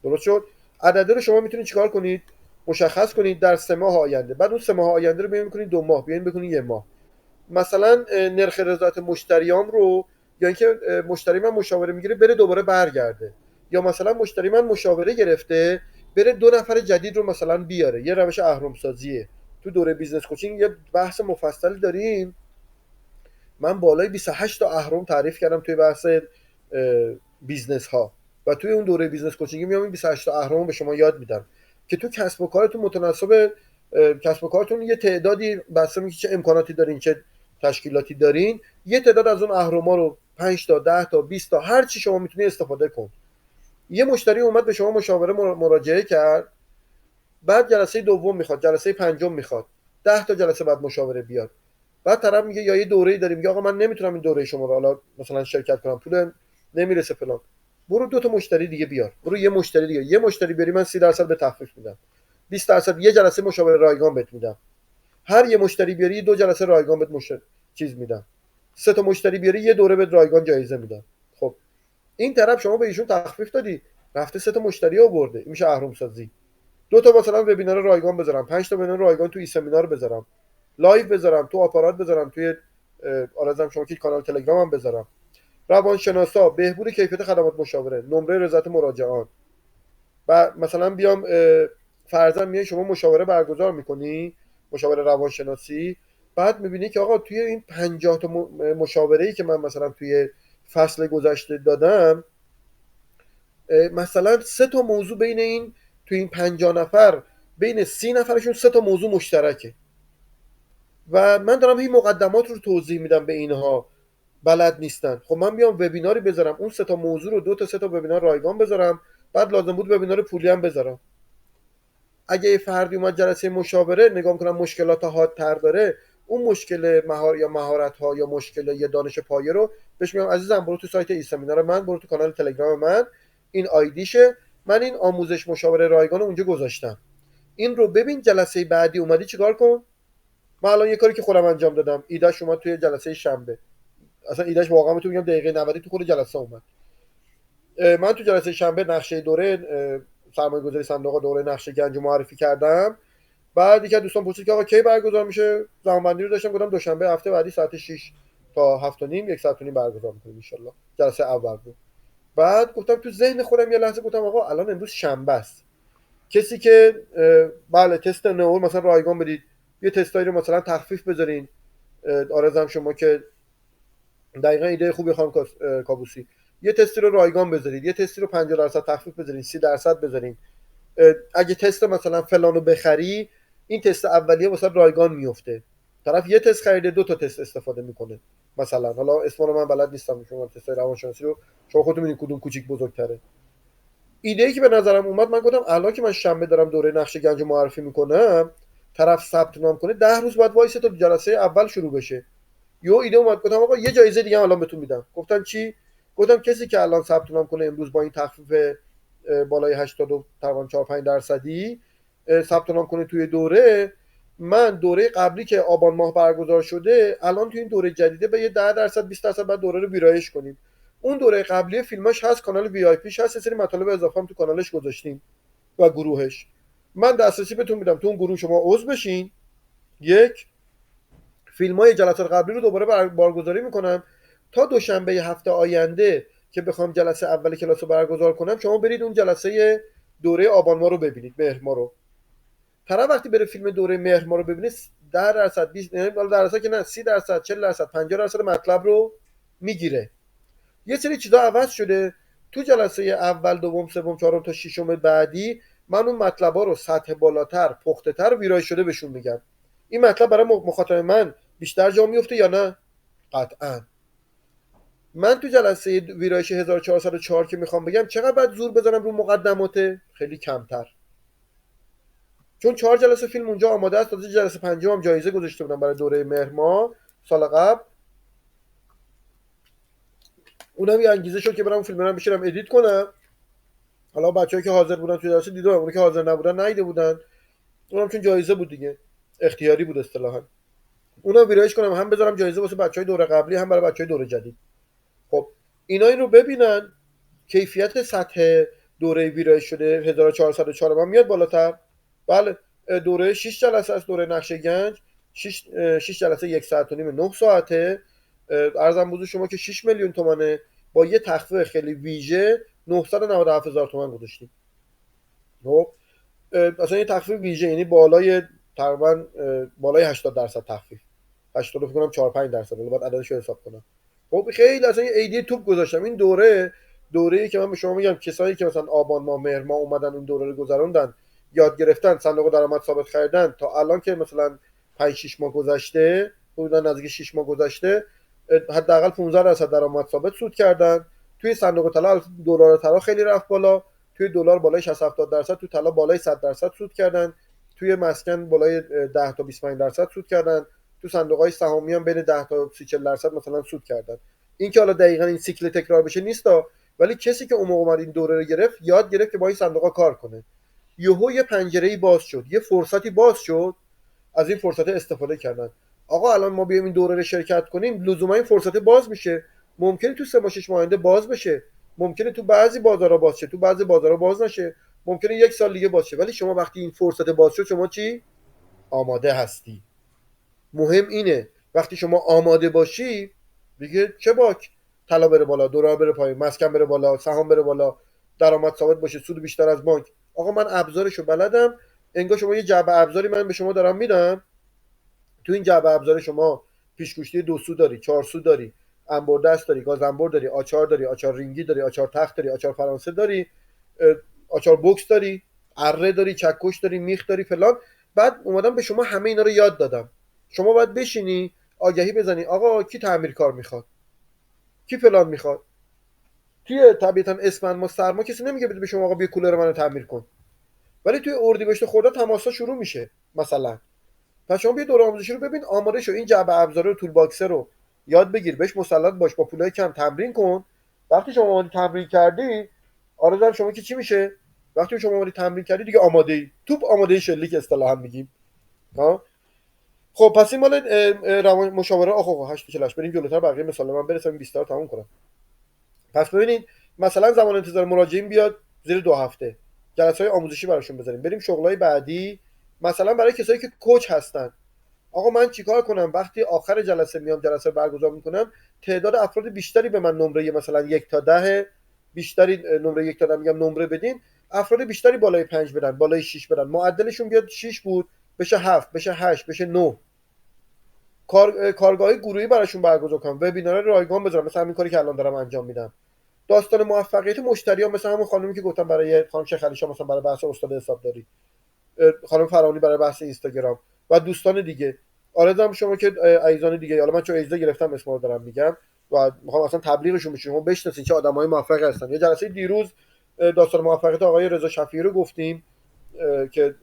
Speaker 1: درست شد؟ عدده رو شما میتونید چیکار کنید؟ مشخص کنید در 3 ماه آینده. بعد اون 3 ماه آینده رو بیاین بکنید 2 ماه، بیاین بکنید 1 ماه. مثلا نرخ رضایت مشتریام رو، یا اینکه مشتری من مشاوره میگیره بره دوباره برگرده، یا مثلا مشتری من مشاوره گرفته بره 2 نفر جدید رو مثلا بیاره. یه روش اهرم سازیه. تو دوره بیزنس کوچینگ یه بحث مفصلی داریم. من بالای 28 تا اهرم تعریف کردم توی بحث بیزنس ها و توی اون دوره بیزنس کوچینگ میام این 28 تا اهرم به شما یاد میدم که تو کسب و کارتون متناسب کسب و کارتون یه تعدادی بسته میگه چه امکاناتی دارین، چه تشکیلاتی دارین، یه تعداد از اون اهرم‌ها رو 5 تا 10 تا 20 تا هر چی شما میتونی استفاده کن. یه مشتری اومد به شما مشاوره مراجعه کرد، بعد جلسه دوم میخواد، جلسه پنجم میخواد، 10 تا جلسه بعد مشاوره بیاد. بعد طرف میگه یا یه دوره‌ای داریم، میگه آقا من نمیتونم این دوره شما رو حالا مثلا شرکت کنم، پول نمیرسه فلان. برو 2 تا مشتری دیگه بیار، برو یه مشتری دیگه، یه مشتری بیاری من 30% به تخفیف میدم، 20% یه جلسه مشاوره رایگان بهت میدم. هر یه مشتری بیاری 2 جلسه رایگان بهت چیز میدم. 3 تا مشتری بیاری یه دوره بهت رایگان جایزه میدم. خب این طرف شما به ایشون تخفیف دادی، رفته 3 تا مشتری آورده، این میشه اهرم سازی. 2 تا مثلا وبینار رایگان بذارم، 5 تا وبینار رایگان تو ای سمینار بذارم، لایو بذارم تو آپارات بذارم، توی آرزم شما که کانال تلگرامم بذارم. روانشناسا، بهبود کیفیت خدمات مشاوره، نمره رضایت مراجعان. و مثلا بیام فرضاً میای شما مشاوره برگزار میکنی، مشاوره روانشناسی، بعد میبینی که آقا توی این 50 تا مشاوره‌ای که من مثلا توی فصل گذشته دادم، مثلا 3 تا موضوع بین این، توی این 50 نفر بین 30 نفرشون 3 تا موضوع مشترکه و من دارم این مقدمات رو توضیح میدم به اینها، بلد نیستن. خب من بیام وبیناری بذارم، اون 3 تا موضوع رو 2 تا 3 تا وبینار رایگان بذارم، بعد لازم بود وبینار پولی هم بذارم. اگه یه فردی اومد جلسه مشاوره نگاه کنم مشکلات حادتر داره، اون مشکل یا مهارت ها یا مشکل یا دانش پایه رو بهش میگم عزیزم برو تو سایت ای سمینار من، برو تو کانال تلگرام من، این آیدیشه، من این آموزش مشاوره رایگان رو اونجا گذاشتم، این رو ببین، جلسه بعدی اومدی چیکار کن. من الان یه کاری که خودم انجام دادم، ایدهش اومد توی جلسه شنبه، اصلا ایدهش واقعا میتونم بگم دقیقه 90 تو خود جلسه اومد. من تو جلسه شنبه نقشه دوره سرمایه‌گذاری صندوق دوره نقشه گنج معرفی کردم. بعد یکی از دوستان پرسید که آقا کی برگزار میشه؟ زمانبندی رو داشتم، گفتم دوشنبه هفته بعدی ساعت 6 تا 7 و نیم، 1 ساعت و نیم برگزار میکنیم ان شاء الله. جلسه اول بود. بعد گفتم تو ذهن خودم یه لحظه گفتم آقا الان امروز شنبه است، کسی که بله تست نئول مثلا رایگان بدید، یه تستایی رو مثلا تخفیف بذارین. آرزم شما که دقیقاً ایده خوبی خانم کابوسی، یه تستی رو رایگان بذارید، یه تستی رو 50% تخفیف بذارین، 30% بذارین. اگه تست مثلا فلانو بخری، این تست اولیه واسه رایگان میفته. طرف یه تست خریده 2 تا تست استفاده میکنه. مثلا حالا اسم رو من بلد نیستم، شما تست روانشناسی رو شما خودتون میدونید کدوم کوچیک بزرگتره. ایده ای که به نظرم اومد، من گفتم الان که من شنبه دارم دوره نقشه گنج معرفی میکنم، طرف ثبت نام کنه 10 روز بعد وایسه تا جلسه اول شروع بشه. یه ایده اومد، گفتم آقا یه جایزه دیگه الان بهتون میدم. گفتن چی؟ گفتم کسی که الان ثبت نام کنه امروز با این تخفیف بالای 82 تقریبا 4 5% ثبت نام کنه توی دوره، من دوره قبلی که آبان ماه برگزار شده الان توی این دوره جدیده به یه 10% 20% بعد دوره رو ویرایش کنیم. اون دوره قبلی فیلماش هست، کانال وی آی پیش هست، یه سری مطالب اضافه هم تو کانالش گذاشتیم و گروهش. من دسترسی بهتون میدم، تو اون گروه شما عضو بشین. یک، فیلمای جلسات قبلی رو دوباره برگزاری میکنم تا دوشنبه هفته آینده که بخوام جلسه اول کلاس رو برگزار کنم، شما برید اون جلسه دوره آبان ما رو ببینید، مهر ما رو. طرف وقتی بره فیلم دوره مهر ما رو ببینه 10%، 20 یعنی بالا درصد که نه، 30%، 40%، 50% مطلب رو میگیره. یه سری چیزا عوض شده. تو جلسه اول، دوم، سوم، چهارم تا ششم بعدی من اون مطلبا رو سطح بالاتر، پخته‌تر، ویرایش شده بهشون میگم. این مطلب برای مخاطب من بیشتر جا میفته یا نه؟ قطعا. من تو جلسه ویرایش 1404 که میخوام بگم چقدر باید زور بزنم رو مقدمات؟ خیلی کمتر. چون 4 جلسه فیلم اونجا آماده است. تازه جلسه پنجم هم جایزه گذاشته بودم برای دوره مهر ماه سال قبل. اونم یه انگیزه شد که برام اون فیلم رو بشینم ادیت کنم. حالا بچه‌ای که حاضر بودن تو جلسه دیدم، اونایی که حاضر نبودن نیده بودن. اونم چون جایزه بود دیگه، اختیاری بود اصطلاحا. اونم ویرایش کنم، هم بذارم جایزه واسه بچهای دوره قبلی، هم برای بچهای دوره جدید. خب اینا این رو ببینن، کیفیت سطح دوره ویرایش شده 1404 من میاد بالاتر. بله، دوره 6 جلسه است، دوره نقش گنج 6 جلسه 1 ساعت و نیم، 9 ساعته. ارزم بزرگ شما که 6 میلیون تومانه. با یه تخفیف خیلی ویژه 997,000 تومان گذاشتیم. خب اصلا یه تخفیف ویژه، یعنی بالای تقریبا بالای 80% تخفیف. 80 فکر کنم 4-5%، ولی بعد عددش رو حساب کنم. خب خیلی اصلا یه ایده توپ گذاشتم. این دوره‌ای که من به شما میگم کسایی که مثلا آبان ماه، مهر ماه اومدن اون دوره رو گذروندن، یاد گرفتن، صندوق درآمد ثابت خریدن، تا الان که مثلا 5-6 ماه گذشته، حدودا نزدیک 6 ماه گذشته، حداقل 15% درآمد ثابت سود کردن. توی صندوق طلا دلار طلا خیلی رفت بالا، توی دلار بالای 60-70%، تو طلا بالای 100% سود کردن، توی مسکن بالای 10 تا 25% سود کردن، تو صندوق‌های سهامی هم بین 10 تا 30-40% مثلا سود کردن. این که حالا دقیقاً این سیکل تکرار بشه نیستا، ولی کسی که اون موقع اومد این دوره رو گرفت، یاد گرفت که با این صندوق‌ها کار کنه. یهو یه پنجره‌ای باز شد، یه فرصتی باز شد، از این فرصت استفاده کردن. آقا الان ما بیایم این دوره رو شرکت کنیم، لزوما این فرصت باز میشه. ممکنه تو 3 ماه 6 ماه آینده باز بشه، ممکنه تو بعضی بازارها باز شه، تو بعضی بازارها باز نشه، ممکنه 1 سال دیگه باز شه. ولی شما وقتی این فرصت باز شد، شما چی؟ آماده هستی. مهم اینه وقتی شما آماده باشی، دیگه چه باک، طلا بره بالا، دلار بره پایین، مسکن بره بالا، سهام بره بالا، درآمد ثابت باشه، سود بیشتر از بانک. آقا من ابزارشو بلدم. انگار شما یه جعبه ابزاری من به شما دارم میدم. تو این جعبه ابزار شما پیشگوشتی 2 سو داری، 4 سو داری، انبردست داری، گاز انبر داری، آچار داری، آچار رینگی داری، آچار تخت داری، آچار فرانسه داری، آچار بوکس داری، اره داری، چکش داری، میخ داری، فلان. بعد اومدم به شما همه اینا رو یاد دادم. شما باید بشینی آگهی بزنی آقا کی تعمیر کار میخواد، کی فلان میخواد. توی طبیعتا اسفند ما سرما کسی نمیگه بده به شما آقا بیا کولر منو تعمیر کن. ولی توی اردیبهشت خرداد تماسا شروع میشه مثلا. پس شما بیا دوره آموزشی رو ببین، آماده شو، این جعبه ابزار رو، تول باکس رو یاد بگیر، بهش مسلط باش، با پولای کم تمرین کن. وقتی شما اومدی تمرین کردی، آره شما که چی میشه؟ وقتی شما اومدی تمرین کردی دیگه آماده ای، توپ آماده شلیک اصطلاحا میگیم. ها خب پس این مال روان مشاوره. آخه 8 بریم جلوتر، بقیه مثلا من برسم این 20 تا رو تموم کنم. پس ببینید مثلا زمان انتظار مراجعین بیاد زیر 2 هفته، جلسه‌های آموزشی براشون بذاریم، بریم شغلای بعدی. مثلا برای کسایی که کوچ هستن، آقا من چیکار کنم وقتی آخر جلسه میام جلسه برگزار میکنم، تعداد افراد بیشتری به من نمره مثلا 1 تا 10 بیشتری، نمره 1 تا 10 میگم نمره بدین، افراد بیشتری بالای 5 بدن، بالای 6 بدن، معدلشون بیاد 6 بود بشه 7 بشه 8 بشه 9. کارگاهی گروهی براشون برگزار کنم، وبینار رایگان بذارم، مثلا همین کاری که الان دارم انجام میدم. داستان موفقیت مشتری ها، مثلا همون خانومی که گفتم برای خانم شیخ علی شاه، مثلا برای بحث استاد حسابداری، خانم فرانی برای بحث اینستاگرام و دوستان دیگه. آرزوام شما که عزیزان دیگه، حالا من چون اجازه گرفتم اسم رو دارم میگم و میخوام اصلا تبلیغشون بشه، شما بشناسین چه آدمای موفقی هستن. یه جلسه دیروز داستان موفقیت آقای رضا شفیعی رو گفتیم که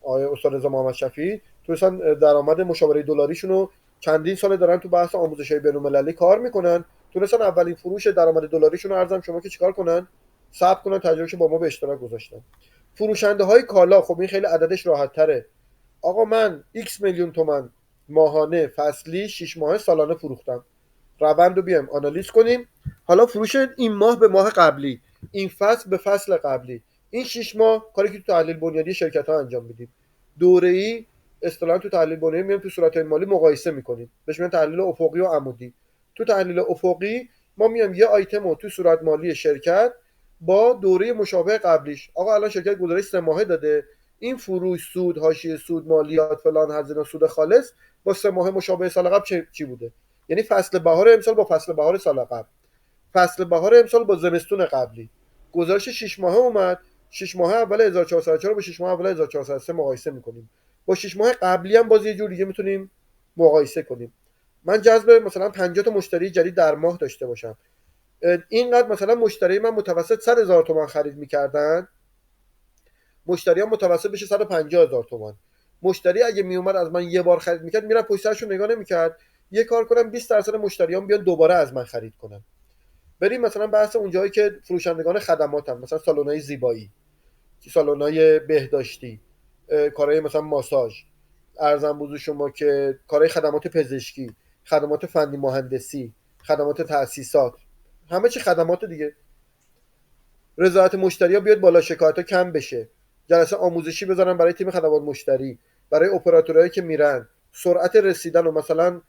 Speaker 1: آقای استاد رضا محمد شفیعی تونستن درآمد مشاوره دلاریشون رو چندین سال دارن تو بحث آموزش‌های بین‌المللی کار میکنن، تونستن اولین فروش درآمد دلاریشون رو ارزم شما که چیکار کنن، ثبت کنن، تجربهشو با ما به اشتراک گذاشتن. فروشنده های کالا، خب این خیلی عددش راحت تره. آقا من x میلیون تومن ماهانه، فصلی، 6 ماهه، سالانه فروختم. روند رو بیایم آنالیز کنیم. حالا فروش این ماه به ماه قبلی، این فصل به فصل قبلی، این 6 ماه کاری که تو تحلیل بنیادی شرکت ها انجام میدیم. دوره‌ای اصطلاحاً تو تحلیل بنیادی میایم تو صورت مالی مقایسه میکنیم، بهش میگن تحلیل افقی و عمودی. تو تحلیل افقی ما میایم یه آیتم رو تو صورت مالی شرکت با دوره مشابه قبلیش، آقا الان شرکت گزارش 3 ماهه داده، این فروش، سود، حاشیه سود، مالیات، فلان، هزینه، سود خالص با 3 ماه مشابه سال قبل چی بوده؟ یعنی فصل بهار امسال با فصل بهار سال قبل، فصل بهار امسال با زمستون قبلی. گزارش 6 ماهه اومد، 6 ماه اول 1404 با 6 ماه اول 1403 مقایسه میکنیم، با 6 ماه قبلی هم باز یه جور دیگه میتونیم مقایسه کنیم. من جذب مثلا 50 تا مشتری جدید در ماه داشته باشم، اینقدر مثلا مشتری من متوسط 100,000 تومان خرید میکردن، مشتری ها متوسط بشه 150,000 تومان. مشتری اگه میومد از من یه بار خرید میکرد، میرم پشت سرش نگاه نمیکرد، یه کار کنم 20% مشتریام بیان دوباره از من خرید کنن. بریم مثلا بحث اونجایی که فروشندگان خدماتن، مثلا سالن‌های زیبایی، سالن‌های بهداشتی، کارهای مثلا ماساژ، ارزم بزرگ شما که کارهای خدمات پزشکی، خدمات فنی مهندسی، خدمات تأسیسات، همه چی خدمات دیگه. رضایت مشتری ها بیاد بالا، شکایت ها کم بشه، جلسه آموزشی بذارن برای تیم خدمات مشتری، برای اپراتورهایی که میرن، سرعت رسیدن و مثلا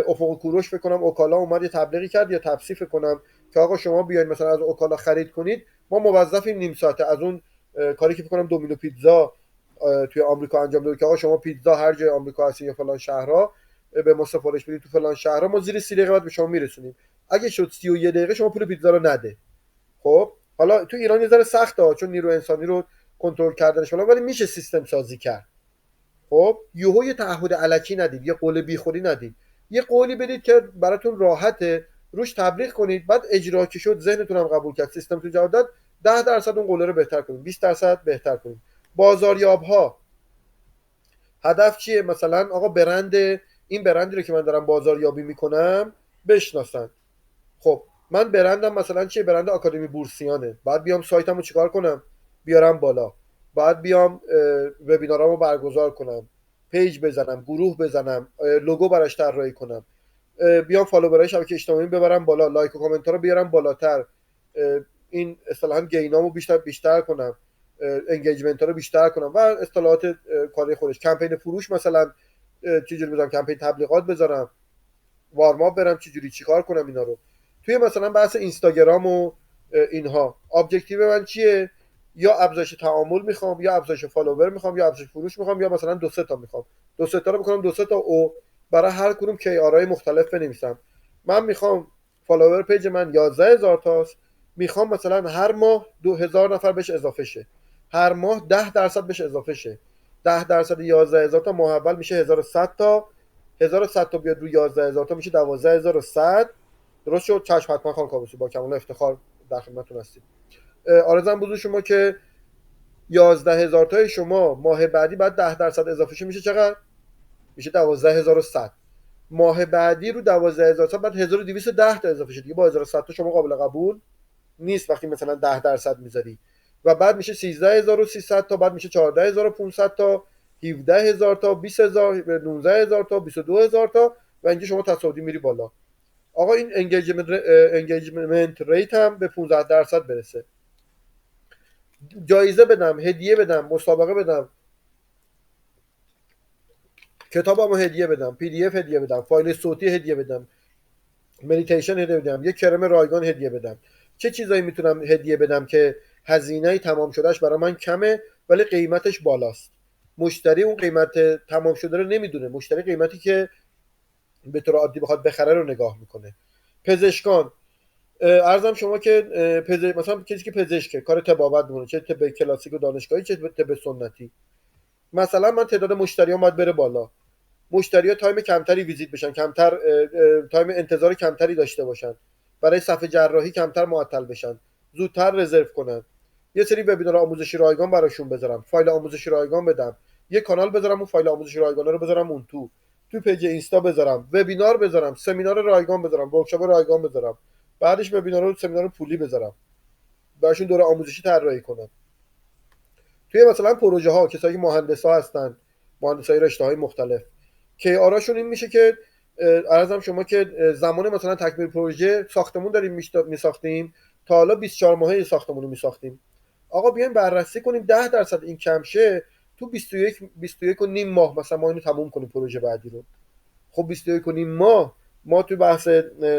Speaker 1: افق کوروش فکر کنم اوکالا اومد یه تبلیغی کرد یا تفسیر فکر کنم که آقا شما بیاید مثلا از اوکالا خرید کنید، ما موظفیم نیم ساعته از اون کاری که فکر کنم دومینو پیتزا توی آمریکا انجام داده که آقا شما پیتزا هر جای آمریکا هستین یا فلان شهرها به ما سفارش بدید تو فلان شهرها، ما زیر 30 دقیقه بعد به شما میرسونیم، اگه شد 31 دقیقه شما پول پیتزا رو نده. خب حالا تو ایران یه ذره سخته چون نیرو انسانی رو کنترل کردنش بالا، ولی میشه سیستم سازی کرد. خب یهو یه تعهد الکی ندید، یه قول بیخودی ندید، یه قولی بدید که براتون راحته، روش تبلیغ کنید، بعد اجرا که شد ذهنتون هم قبول کرد، سیستم تو جواب داد، 10% اون قوله رو بهتر کنید، 20% بهتر کنید. بازاریاب ها هدف چیه؟ مثلا آقا برند، این برندی رو که من دارم بازاریابی میکنم بشناسن. خب من برندم مثلا چیه؟ برند آکادمی بورسیانه، بعد بیام سایتمو چیکار کنم؟ بیارم بالا، بعد بیام وبینارامو برگزار کنم، پیج بزنم، گروه بزنم، لوگو براش طراحی کنم، بیام فالوورای شبکه اجتماعی ببرم بالا، لایک و کامنت ها رو بیارم بالاتر، این اصطلاحا گینامو بیشتر کنم، انگیجمنت ها رو بیشتر کنم و اصطلاحات کاری خودش، کمپین فروش مثلا چجوری بزنم، کمپین تبلیغات بذارم، وارماپ برم چجوری چیکار کنم اینا رو. توی مثلا بحث اینستاگرام و اینها ابجکتیو من چیه؟ یا افزایش تعامل میخوام، یا افزایش فالوور میخوام، یا افزایش فروش میخوام، یا مثلا دو سه تا میخوام، دو سه تا رو میکنم، دو سه تا او برای هر کدوم کی آرای مختلف بنویسم. من میخوام فالوور پیج من 11,000 تاست، میخوام مثلا هر ماه 2,000 نفر بهش اضافه شه، هر ماه 10% بهش اضافه شه، 10% 11,000 تا ماه اول میشه 1,100 تا، 1,100 تا بیاد رو 11,000 تا میشه 12,100. درست شد؟ چشم حتما خانم کابوسی، با کمال افتخار در خدمتتون هستیم. آرزوام بزرگ شما که 11,000 تای شما ماه بعدی بعد 10% اضافه شه میشه چقدر؟ میشه 12,100. ماه بعدی رو 12,000 تا بعد 1,210 تا اضافه شه، دیگه با 1,100 تا شما قابل قبول نیست وقتی مثلا 10% میذاری. و بعد میشه 13,300 تا، بعد میشه 14,500 تا، 17,000 تا، 20,000، 19,000 تا، 22,000 تا و اینجا شما تصاعدی میری بالا. آقا این انگیجمنت ریت هم به 15% برسه. جایزه بدم، هدیه بدم، مسابقه بدم، کتابمو هدیه بدم، پی دی اف هدیه بدم، فایل صوتی هدیه بدم، مدیتیشن هدیه بدم، یه کرم رایگان هدیه بدم. چه چیزایی میتونم هدیه بدم که هزینه تمام شدهش برای من کمه ولی قیمتش بالاست؟ مشتری اون قیمت تمام شده رو نمیدونه، مشتری قیمتی که به طور عادی بخواد بخره رو نگاه میکنه. پزشکان، ارزم شما که مثلا کسی که پزشکه، کار طبابت میکنه، چه طب کلاسیک و دانشگاهی چه طب سنتی، مثلا من تعداد مشتریام باید بره بالا، مشتری‌ها تایم کمتری ویزیت بشن، کمتر تایم انتظار کمتری داشته باشن، برای صفحه جراحی کمتر معطل بشن، زودتر رزرو کنن، یه سری وبینار آموزشی رایگان براشون بذارم، فایل آموزشی رایگان بدم، یه کانال بذارم اون فایل آموزشی رایگان رو بذارم اون تو پیج اینستا بذارم، وبینار بذارم، سمینار رایگان بذارم، ورکشاپ رایگان بذارم، بعدش وبینار و سمینار پولی بذارم، براشون دوره آموزشی طراحی کنم. توی مثلا پروژه ها کسایی که مهندس ها هستن، مهندسای رشته های مختلف، که آراشون این میشه که عرضم شما که زمان مثلا تکمیل پروژه ساختمون داریم میساختیم، تا حالا 24 ماهه ساختمون رو میساختیم، آقا بیایم بررسی کنیم 10% این کم شه، تو 21 و نیم ماه مثلا ما اینو تموم کنیم پروژه بعدی رو. خب 21 و نیم ماه ما تو بحث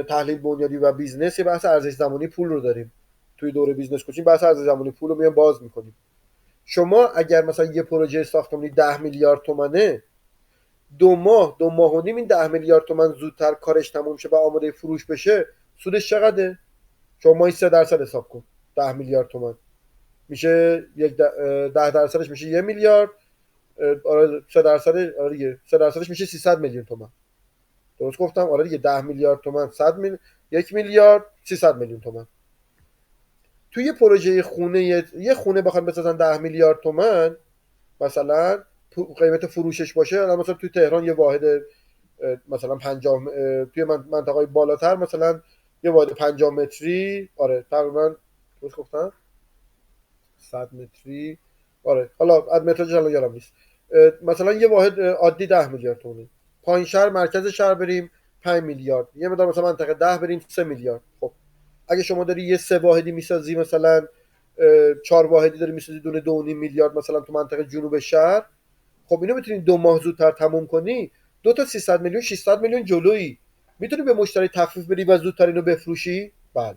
Speaker 1: تحلیل بنیادی و بیزنس یه بحث ارزش زمانی پول رو داریم، توی دوره بیزنس کوچینگ بحث ارزش زمانی پول رو میام باز میکنیم. شما اگر مثلا یه پروژه ساختمانی 10 میلیارد تومنه، دو ماه و نیم این 10 میلیارد تومن زودتر کارش تموم شه و آماده فروش بشه، سودش چقدره؟ شما ماهی 3% حساب کن. 10 میلیارد تومن میشه 10% میشه 1 میلیارد. آره 3%، آره دیگه 3%ش میشه 300 میلیون تومن. درست گفتم؟ آره دیگه 10 میلیارد تومن 1 میلیارد 300 میلیون تومن. توی یه پروژه خونه، یه خونه بخوام بسازن 10 میلیارد تومن مثلا قیمت فروشش باشه، الان مثلا توی تهران یه واحد مثلا 50 توی منطقه بالاتر مثلا یه واحد 50 متری، آره تقریبا درست گفتم 100 متری، آره حالا از مترش الان یادم نیست. مثلا یه واحد عادی 10 میلیارد تومانی. پایین شهر مرکز شهر بریم 5 میلیارد، یه مقدار مثلا منطقه 10 بریم 3 میلیارد. خب اگه شما داری یه سه واحدی میسازی، مثلا 4 واحدی داری میسازی، دونه 2.5 میلیارد مثلا تو منطقه جنوب شهر، خب اینو میتونی 2 ماه زودتر تموم کنی، دو تا 300 میلیون 600 میلیون جلویی. میتونی به مشتری تخفیف بدی و زودتر اینو بفروشی؟ بله.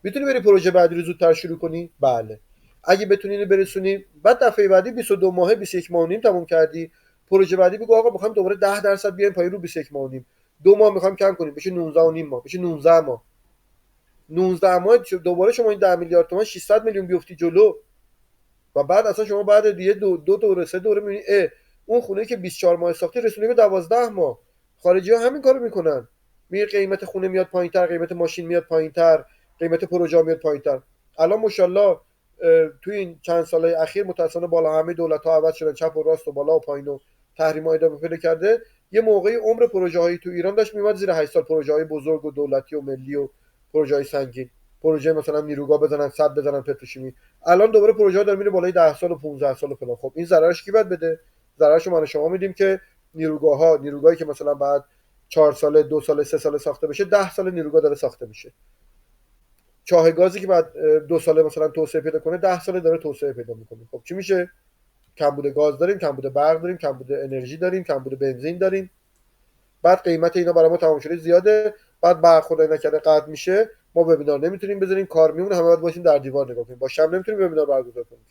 Speaker 1: میتونی بری پروژه بعدی رو زودتر شروع کنی؟ بله. اگه بتونی اینو برسونی بعد دفعه بعدی 22 ماهه 21 ماه و نیم تموم کردی، پروژه بعدی بگو آقا میخوایم دوباره 10% بیایم پایین رو 21 ماه و نیم، 2 ماه میخوایم کم کنیم بشه 19 و نیم ماه، بشه 19 ماه. 19 ماه دوباره شما این 10 میلیارد تومان 600 میلیون بیفتی جلو. و بعد اصلا شما بعد دیگه دو دوره سه دوره میبینی اون خونه که 24 ماه ساختی رسونی به 12 ماه. خارجی ها همین کارو میکنن. میگه قیمت خونه میاد پایینتر، قیمت ماشین میاد پایینتر، قیمت پروژه میاد پایینتر. الان ماشاءالله تو این چند ساله اخیر متأسفانه بالا همه دولت ها عوض شدن، چپ و راست و بالا و پایین و تحریم ها ادامه پیدا کرده. یه موقعی عمر پروژه هایی تو ایران داشت میومد زیر 8 سال، پروژه های بزرگ و دولتی و ملی و پروژه های سنگین، پروژه مثلا نیروگاه بزنن، صد بزنن، پتروشیمی. الان دوباره پروژه ها داره میره بالای 10 سال و 15 سال و فلان. خب این ضررش کی باید بده؟ ضررش من شما میدیم که نیروگاهی که مثلا بعد 4 ساله 2 ساله 3 ساله ساخته بشه، 10 سال نیروگاه داره ساخته میشه. چاه گازی که بعد 2 ساله مثلا توسعه پیدا کنه، 10 ساله داره توسعه پیدا میکنه. خب چی میشه؟ کمبود گاز داریم، کمبود برق داریم، کمبود انرژی داریم، کمبود بنزین داریم. بعد قیمت اینا برای ما تمام شده زیاده. بعد برق خدای نکرده قطع میشه، ما وبینار نمیتونیم بذاریم، کار میمونه، همه باید وایسیم در دیوار نگاه کنیم، با شم نمیتونیم وبینار برگزار کنیم.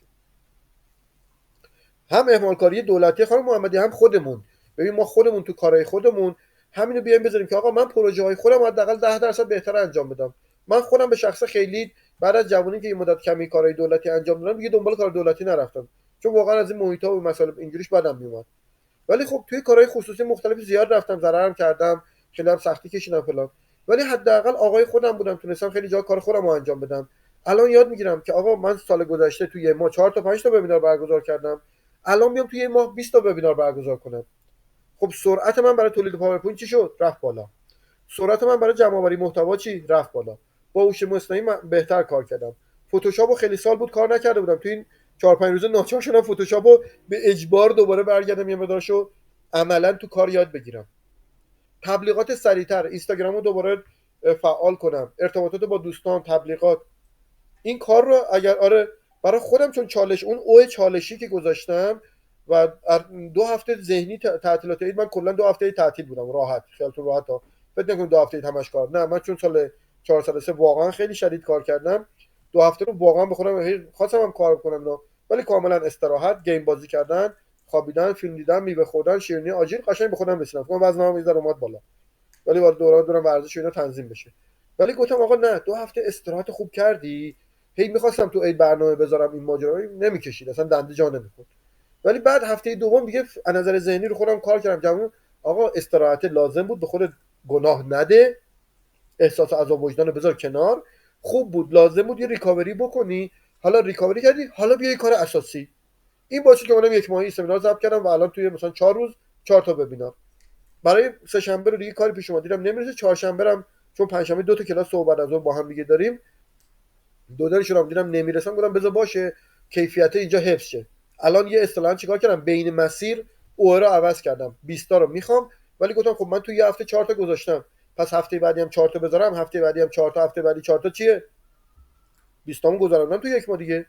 Speaker 1: هم اهمالکاری دولتی خانم محمدی، هم خودمون. ببین ما خودمون تو کارهای خودمون همینو بیایم بذاریم که آقا من پروژه های خودم حداقل 10% بهتر انجام بدم. من خودم به شخص خیلی بعد از جوونی که این مدت کمی کارهای دولتی انجام دادم دیگه دنبال کار دولتی نرفتم، چون واقعا از این محیطا و مسائل اینجوریش بدم میومد. ولی خب توی کارهای خصوصی مختلف زیاد رفتم، ضررم کردم، خیلی هم سختی کشیدم فلان. ولی حداقل آقای خودم بودم، تونستم خیلی جا کار خودم رو انجام بدم. الان یاد میگیرم که آقا من سال گذشته توی ما 4 تا 5 تا وبینار برگزار کردم، الان بیام توی یه ماه 20 تا وبینار برگزار کنم. خب سرعت من برای تولید پاورپوینت چی شد؟ رفت بالا. سرعت من برای جمع آوری محتوا چی؟ رفت بالا. با هوش مصنوعی من بهتر کار کردم. فتوشاپو خیلی سال بود کار نکرده بودم، تو این 4 5 روزه ناچار شدم فتوشاپو به اجبار دوباره برگردم یه مقدارشو عملا تو کار یاد بگیرم. تبلیغات سریعتر، اینستاگرامو دوباره فعال کنم، ارتباطات با دوستان، تبلیغات. این کار رو اگر آره برای خودم، چون چالش اون چالشی که گذاشتم و 2 هفته ذهنی تعطیلات عید، من کلا 2 هفته تعطیل بودم راحت، خیالتون راحت ها، فکر نکنید 2 هفته همش کار، نه من چون سال 4 سال 3 واقعا خیلی شدید کار کردم، 2 هفته رو واقعا به خودم خواستم هم کار کنم نه، ولی کاملا استراحت، گیم بازی کردن، خوابیدن، فیلم دیدن، میوه خوردن، شیرینی آجیل، قشنگ به خودم رسیدم. من وزنم یه ذره اومد بالا، ولی وارد دوران دورم ورزش و اینا تنظیم بشه. ولی گفتم آقا نه، 2 هفته استراحت خوب کردی. هی میخواستم تو عید برنامه بذارم، این ماجرا نمیکشید، اصلا دنده جا نمیخورد. ولی بعد هفته دوم دیگه از نظر ذهنی رو خودم کار کردم، جمعون آقا استراحت لازم بود، به خودت گناه نده، احساس عذاب وجدان رو بذار کنار، خوب بود، لازم بود یه ریکاوری بکنی. حالا ریکاوری کردی، حالا بیا یه کار اساسی. این باشه که منم یک ماهی سمینار ضبط کردم و الان توی مثلا 4 روز 4 تا ببینم. برای سه شنبه رو دیگه کاری پیش اومد، دیدم نمیرسه، چهارشنبه هم چون پنجشنبه 2 تا کلاس صبح بعد از ظهر با هم دیگه داریم، دو شون دیدم نمیرسم، گفتم بذار باشه کیفیت اینجا حفظ شه. الان یه اصطلاحا چیکار کردم، بین مسیر او رو عوض کردم، 20 تا رو میخوام، ولی گفتم خب من تو یه هفته 4 تا گذاشتم، پس هفته بعدی هم 4 تا بذارم، هفته بعدی هم 4 تا، هفته بعدی 4 تا، چیه 20 تامو گذارم تو یک ماه دیگه.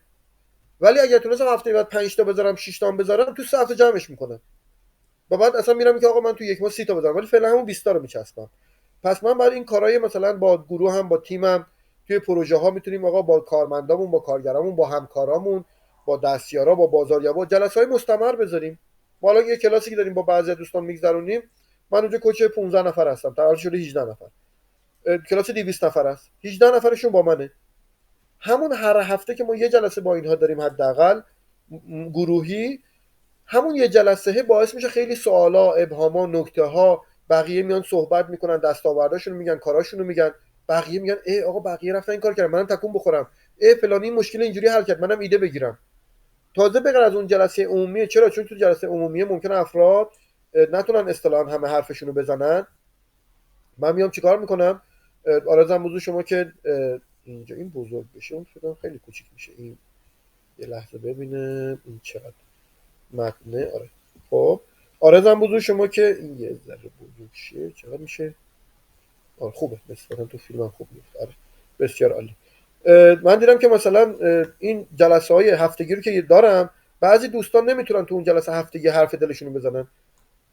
Speaker 1: ولی اگر تونستم هفته بعد 5 تا بذارم، 6 تا بذارم، تو 3 هفته جمعش میکنم. و بعد اصلا میرم که آقا من تو یک ماه 30 تا بذارم، ولی فعلا همون 20 تا رو میچسبم. پس من بعد این کارهای مثلا با گروه هم با تیمم توی پروژه ها میتونیم آقا با کارمندامون، با کارگرامون، با همکارامون با دستیارا، با بازاریابا جلسه‌های مستمر بذاریم. ما الان یه کلاسی که داریم با بعضی از دوستان میگذرونیم، من اونجا کوچ 15 نفر هستم، تقریبا شده 18 نفر. کلاس 200 نفر است، 18 نفرشون با منه. همون هر هفته که ما یه جلسه با اینها داریم حداقل گروهی، همون یه جلسه باعث میشه خیلی سوالا، ابهاما، نکته ها، بقیه میان صحبت میکنن، دستاورداشون رو میگن، کاراشون رو میگن، بقیه میگن ای آقا بقیه رفتن این کار کردن، منم تکون بخورم، ای فلانی این مشکل اینجوری حل کرد، منم ایده بگیرم. تازه بغیر از اون جلسه عمومیه. چرا؟ چون تو جلسه عمومیه ممکنه افراد نتونن اصطلاحا همه حرفشون رو بزنن. من میام چیکار میکنم؟ آرزم موضوع شما که اینجا این بزرگ بشه، اون فکر خیلی کوچیک میشه. این یه لحظه ببینم این چقدر متنه. آره خب آرزم بزرگ شما که این یه ذره بزرگ شه چقدر میشه؟ آره خوبه، مثلا تو فیلم هم خوب میفته. آره بسیار عالی. من دیدم که مثلا این جلسه های هفتگی رو که دارم، بعضی دوستان نمیتونن تو اون جلسه هفتگی حرف دلشون رو بزنن.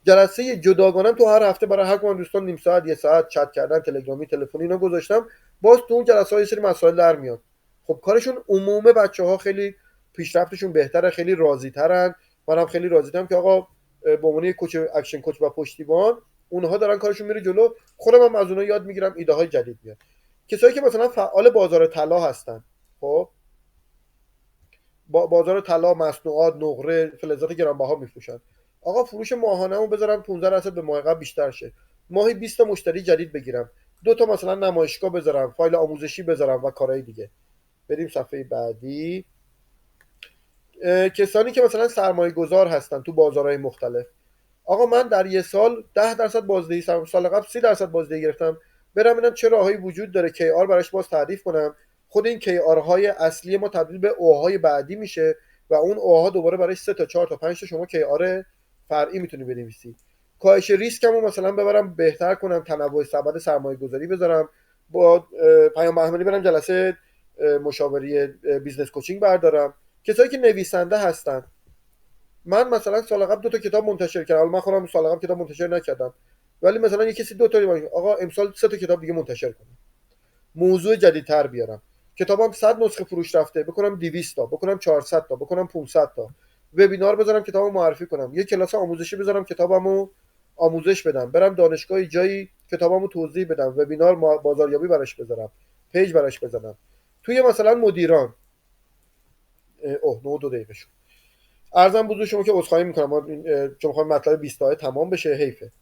Speaker 1: جلسه جداگانه تو هر هفته برای هر کدوم دوستان نیم ساعت یه ساعت چت کردن، تلگرامی، تلفنی اینا گذاشتم. باز تو اون جلسه ها یه سری مسائل در میاد. خب کارشون عموم بچه‌ها خیلی پیشرفتشون بهتره، خیلی راضی ترن. منم خیلی راضی ترم که آقا به عنوان یک کوچ اکشن کوچ و پشتیبان اونها دارن کارشون میره جلو، خودم هم از اونها یاد میگیرم، ایده های جدید میاد. کسایی که مثلا فعال بازار طلا هستن، خب بازار طلا، مصنوعات، نقره، فلزات گرانبها میفروشن. آقا فروش ماهانه‌مو بذارم 15% به ماه قبل بیشتر شه، ماهی 20 تا مشتری جدید بگیرم، دو تا مثلا نمایشگاه بذارم، فایل آموزشی بذارم و کارهای دیگه. بریم صفحه بعدی. کسانی که مثلا سرمایه گذار هستن تو بازارهای مختلف، آقا من در یه سال 10% بازدهی، سال قبل 30% بازدهی گرفتم، برم ببینم چه راههایی وجود داره کی آر براش باز تعریف کنم. خود این کی آر های اصلی ما تبدیل به اوهای بعدی میشه و اون اوها دوباره برای 3 تا 4 تا 5 تا شما کی آر فرعی میتونی بنویسی. کاهش ریسکمو مثلا ببرم بهتر کنم، تنوع سبد سرمایه گذاری بذارم، با پیام بهمنی برم جلسه مشاوره بیزنس کوچینگ بردارم. کسایی که نویسنده هستن، من مثلا سال قبل 2 تا کتاب منتشر کردم، من خودم سال قبل کتاب منتشر نکردم، ولی مثلا یه کسی 2 تا آقا امسال 3 تا کتاب دیگه منتشر کنم، موضوع جدیدتر بیارم، کتابم 100 نسخه فروش رفته بکنم 200 تا، بکنم 400 تا، بکنم 500 تا، وبینار بذارم کتابو معرفی کنم، یه کلاس آموزشی بذارم کتابمو آموزش بدم، برم دانشگاه جایی کتابمو توضیح بدم، وبینار بازاریابی براش بذارم، پیج براش بزنم. توی مثلا مدیران 9 دقیقه شد. ارزم بزرگ شما که عذرخواهی میکنم، ما چون میخوام مطلب 20 تا تمام بشه حیفه،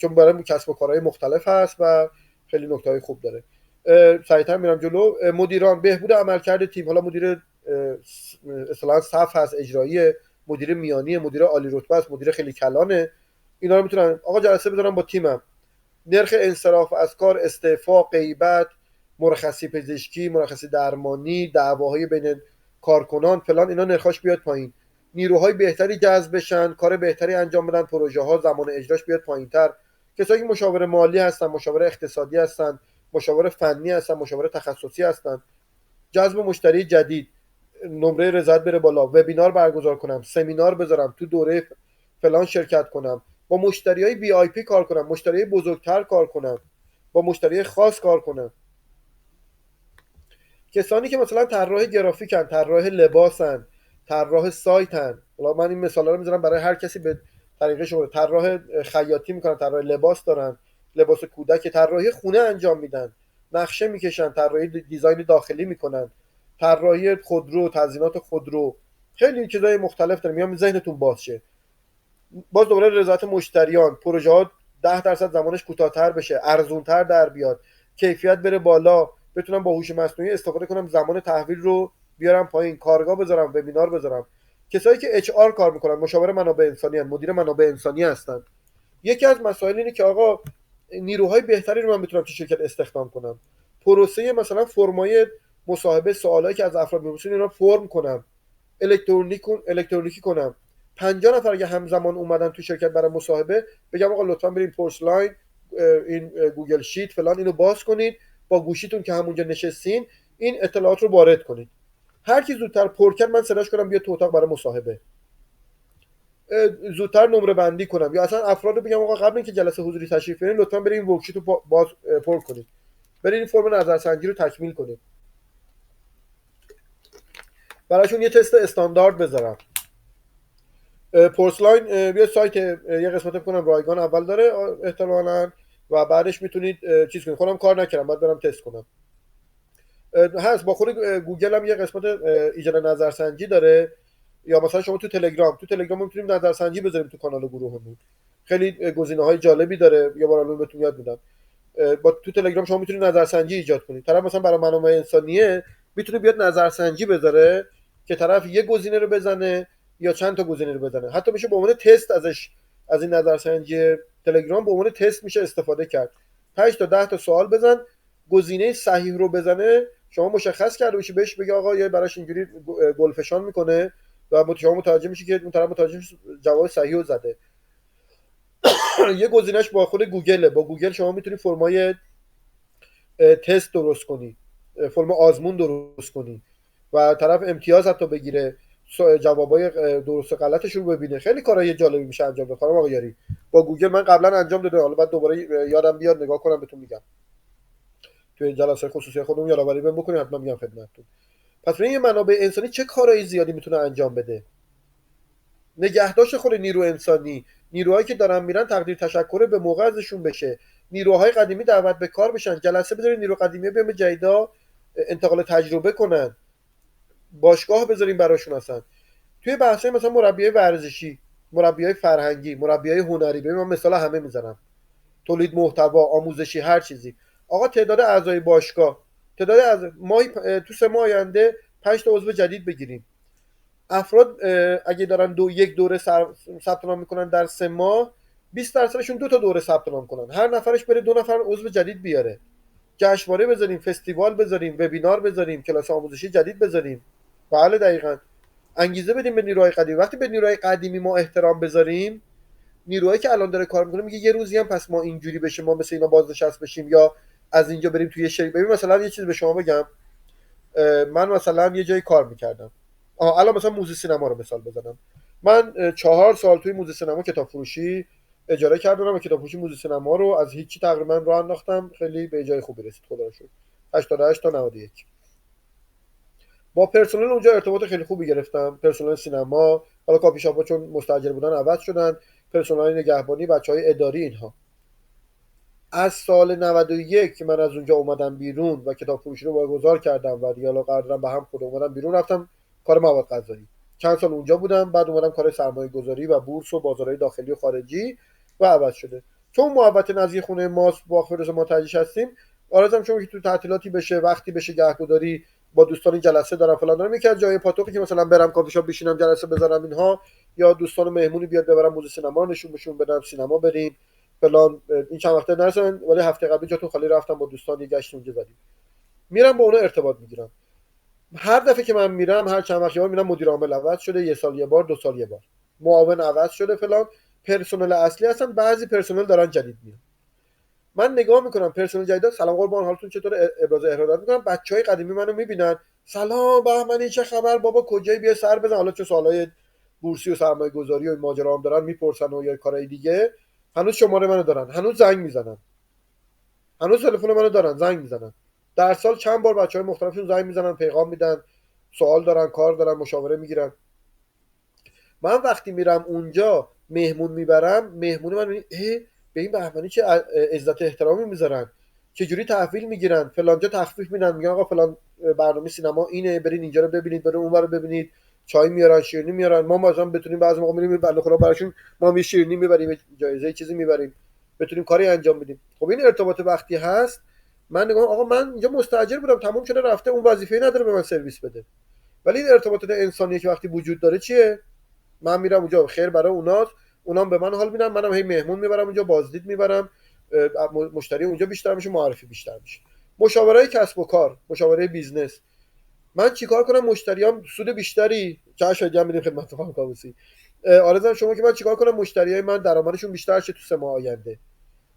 Speaker 1: چون برای کسب و کارهای مختلف هست و خیلی نکته‌های خوب داره. سریعتر میرم جلو. مدیران، بهبود عملکرد تیم، حالا مدیر اصطلاحاً صف هست، اجرایی، مدیر میانی، مدیر عالی رتبه است، مدیر خیلی کلانه، اینا رو میتونن آقا جلسه بذارم با تیمم. نرخ انصراف از کار، استعفا، غیبت، مرخصی پزشکی، مرخصی درمانی، دعواهای بین کارکنان فلان، اینا نرخاش بیاد پایین، نیروهای بهتری جذب بشن، کار بهتری انجام بدن، پروژه ها زمان اجراش بیاد پایینتر. کسایی که مشاور مالی هستن، مشاور اقتصادی هستن، مشاور فنی هستن، مشاور تخصصی هستن، جذب مشتری جدید، نمره رضایت بره بالا، وبینار برگزار کنم، سمینار بذارم، تو دوره فلان شرکت کنم، با مشتریای وی آی پی کار کنم، مشتری بزرگتر کار کنم، با مشتری خاص کار کنم. کسانی که مثلا طراح گرافیکن، طراح لباسن، طراح سایتن، حالا من این مثالا رو میذارم برای هر کسی به طریق شغل، طراح خیاطی میکنن، طراح لباس دارن، لباس کودک، طراحی خونه انجام میدن، نقشه میکشن، طراحی دیزاین داخلی میکنن، طراحی خودرو، تزیینات خودرو، خیلی چیزای مختلف داره. میام ذهنتون باز شه. باز دوباره رضایت مشتریان، پروژه ها 10% زمانش کوتاه‌تر بشه، ارزونتر در بیاد، کیفیت بره بالا، بتونم با هوش مصنوعی استفاده کنم، زمان تحویل رو بیارم پایین، کارگاه بذارم، وبینار بذارم. کسایی که اچ آر کار میکنن، مشاور منابع انسانی هستن، مدیر منابع انسانی هستن، یکی از مسائل اینه که آقا نیروهای بهتری رو من بتونم تو شرکت استخدام کنم، پروسه مثلا فرمای مصاحبه، سوالایی که از افراد میپرسن اینا فرم کنم، الکترونیکی کنم. 50 نفر اگه همزمان اومدن تو شرکت برای مصاحبه، بگم آقا لطفا بریم پورس لاین، این گوگل شیت فلان، اینو باز کنید، با گوشیتون که همونجا نشستین این اطلاعات رو وارد کنید. هر کی زودتر پر کرد من صداش کنم بیا تو اتاق برای مصاحبه، زودتر نمره بندی کنم، یا اصلا افراد رو بگم آقا قبل اینکه جلسه حضوری تشریف بیارین لطفا برید این ورکشیت رو باز پر کنید، برید این فرم نظرسنجی رو تکمیل کنید. براشون یه تست استاندارد بذارم. پورسلاین یه سایت، یه قسمت کنم رایگان اول داره احتمالاً، و بعدش میتونید چیز کنید. خودم کار نکردم، باید برم تست کنم. هست با خود گوگل هم یه قسمت ایجاد نظرسنجی داره، یا مثلا شما تو تلگرام میتونیم نظرسنجی بذاریم تو کانال گروهمون. خیلی گزینه‌های جالبی داره، یه بار الان بهتون یاد میدم. با تو تلگرام شما میتونید نظرسنجی ایجاد کنید. طرف مثلا برای منابع انسانیه میتونه بیاد نظرسنجی بذاره که طرف یه گزینه رو بزنه یا چند تا گزینه رو بزنه. حتی میشه به عنوان تست ازش، از این نظرسنجی تلگرام به عنوان تست میشه استفاده کرد. 5 تا 10 تا سوال بزن، گزینه صحیح رو بزنه، شما مشخص کرده باشی بهش بگی آقا یه براش اینجوری گلفشان میکنه و شما متوجه میشی که اون طرف متوجه جواب صحیح رو زده. یه گزینهش با خود گوگله. با گوگل شما میتونی فرمای تست درست کنی، فرم آزمون درست کنی و طرف امتیاز حتی بگیره، جوابای درست و غلطش رو ببینه. خیلی کارهای جالبی میشه انجام داد خانم آقا یاری. با گوگل من قبلا انجام داده، حالا بعد دوباره یادم بیاد نگاه کنم بهتون میگم. توی جلسه خصوصی خودمون یادآوری بهم بکنید، حتما میگم خدمتتون. پس ببین یه منابع انسانی چه کارهای زیادی میتونه انجام بده. نگهداشت خود نیرو انسانی، نیروهایی که دارن میرن تقدیر تشکر به موقع ازشون بشه، نیروهای قدیمی دعوت به کار بشن، جلسه بذارین نیرو قدیمی بیان به جدیدا انتقال تجربه کنن، باشگاه بذاریم براشون. اصلا توی بحثای مثلا مربیای ورزشی، مربیای فرهنگی، مربیای هنری، ببین من مثلا همه میزنم، تولید محتوا، آموزشی، هر چیزی. آقا تعداد اعضای باشگاه، تعداد اعضای ماهی تو 3 ماه آینده 5 تا عضو جدید بگیریم. افراد اگه دارن یک دوره ثبت نام میکنن در 3 ماه، 20% 2 تا دوره ثبت نام کنن، هر نفرش بره 2 نفر عضو جدید بیاره. جشنواره بذاریم، فستیوال بذاریم، وبینار بذاریم، کلاس آموزشی جدید بذاریم. بله دقیقاً. انگیزه بدیم به نیروهای قدیمی. وقتی به نیروهای قدیمی ما احترام بذاریم، نیروهایی که الان داره کار میکنه میگه یه روزی هم پس ما اینجوری بشه، ما مثل اینا بازنشست بشیم یا از اینجا بریم توی شرکت. ببین مثلا یه چیز به شما بگم، من مثلا یه جایی کار میکردم، الان مثلا موزه سینما رو مثال بزنم. من 4 سال توی موزه سینما کتاب فروشی اجاره کردم و کتاب فروشی موزه سینما رو از هیچی تقریبا راه انداختم، خیلی به جای خوبی رسید خدا رو شکر. 88 تا 91 با پرسنل اونجا ارتباط خیلی خوبی گرفتم. پرسنل سینما، حالا کافی شاپا چون مستاجر بودن عوض شدن، پرسنل نگهبانی، بچهای اداری، اینها. از سال 91 که من از اونجا اومدم بیرون و کتاب فروشی رو واگذار کردم و دیگه قراردادم به هم خود اومدم بیرون، رفتم کار مواد غذایی. چند سال اونجا بودم، بعد اومدم کار سرمایه گذاری و بورس و بازارهای داخلی و خارجی و عوض شده. چون محوطه نزدیک خونه ماست، با خودمون منتجش هستیم. آرزم چون که تو تعطیلاتی بشه، وقتی بشه، گهگداری با دوستان جلسه دارم فلان دارم، یکی از جای پاتوقی که مثلا برم کافی شاپ بشینم جلسه بذارم اینها، یا دوستان مهمونی بیاد ببرم موزه سینما نشون بدم، سینما بریم فلان. این چند وقته نرسن، ولی هفته قبلی جاتون خالی رفتم با دوستان یه گشت اونجا زدیم. میرم با اونا ارتباط میگیرم. هر دفعه که من میرم، هر چند وقت یه بار میرم، مدیر عامل عوض شده، یه سال یه بار، 2 سال یه بار، معاون عوض شده فلان، پرسنل اصلی هستن، بعضی پرسنل دارن جدید میان. من نگاه میکنم پرسنل جدیدا، سلام قربان حالتون چطوره، ابراز ارادت میکنم. بچهای قدیمی منو میبینن، سلام بهمنی چه خبر بابا، کجایی، بیا سر بزن. حالا چه سوالای بورسی و سرمایه گذاری و این ماجرا هم دارن میپرسن و یا کارهای دیگه، هنوز شماره منو دارن، هنوز زنگ میزنن، هنوز تلفن منو دارن، زنگ میزنن. در سال چند بار بچهای مختلفشون زنگ میزنن، پیغام میدن، سوال دارن، کار دارن، مشاوره میگیرن. من وقتی میرم اونجا مهمون میبرم، مهمون من میگه به این بهمنی چه عزت احترامی میذارن، چه جوری تحویل میگیرن، فلانجا تخفیف میدن، میگن آقا فلان برنامه سینما اینه، برین اینجا رو ببینید، برین اونور رو ببینید، چای میارن، شیرینی میارن. ما مثلا بتونیم بعضی موقع میریم بنده خدا براشون ما یه شیرینی میبریم، جایزه چیزی میبریم، بتونیم کاری انجام بدیم. خب این ارتباط وقتی هست، من نگم آقا من اینجا مستاجر بودم، تموم شده رفته، اون وظیفه نداره به من سرویس بده. ولی این ارتباطات انسانی که وقتی وجود داره چیه؟ من میرم اونجا، خیر برای اوناست، اونام به من حال میدن، منم هی مهمون میبرم اونجا، بازدید میبرم، مشتری اونجا بیشتر میشه، معرفی بیشتر میشه. مشاوره کسب و کار، مشاوره بیزنس، من چیکار کنم مشتریام سود بیشتری، چه شاید هم میدیم خدمت خانم کاووسی. آرزوام شما که من چیکار کنم مشتریای من درآمدشون بیشتر شه تو 3 ماه آینده،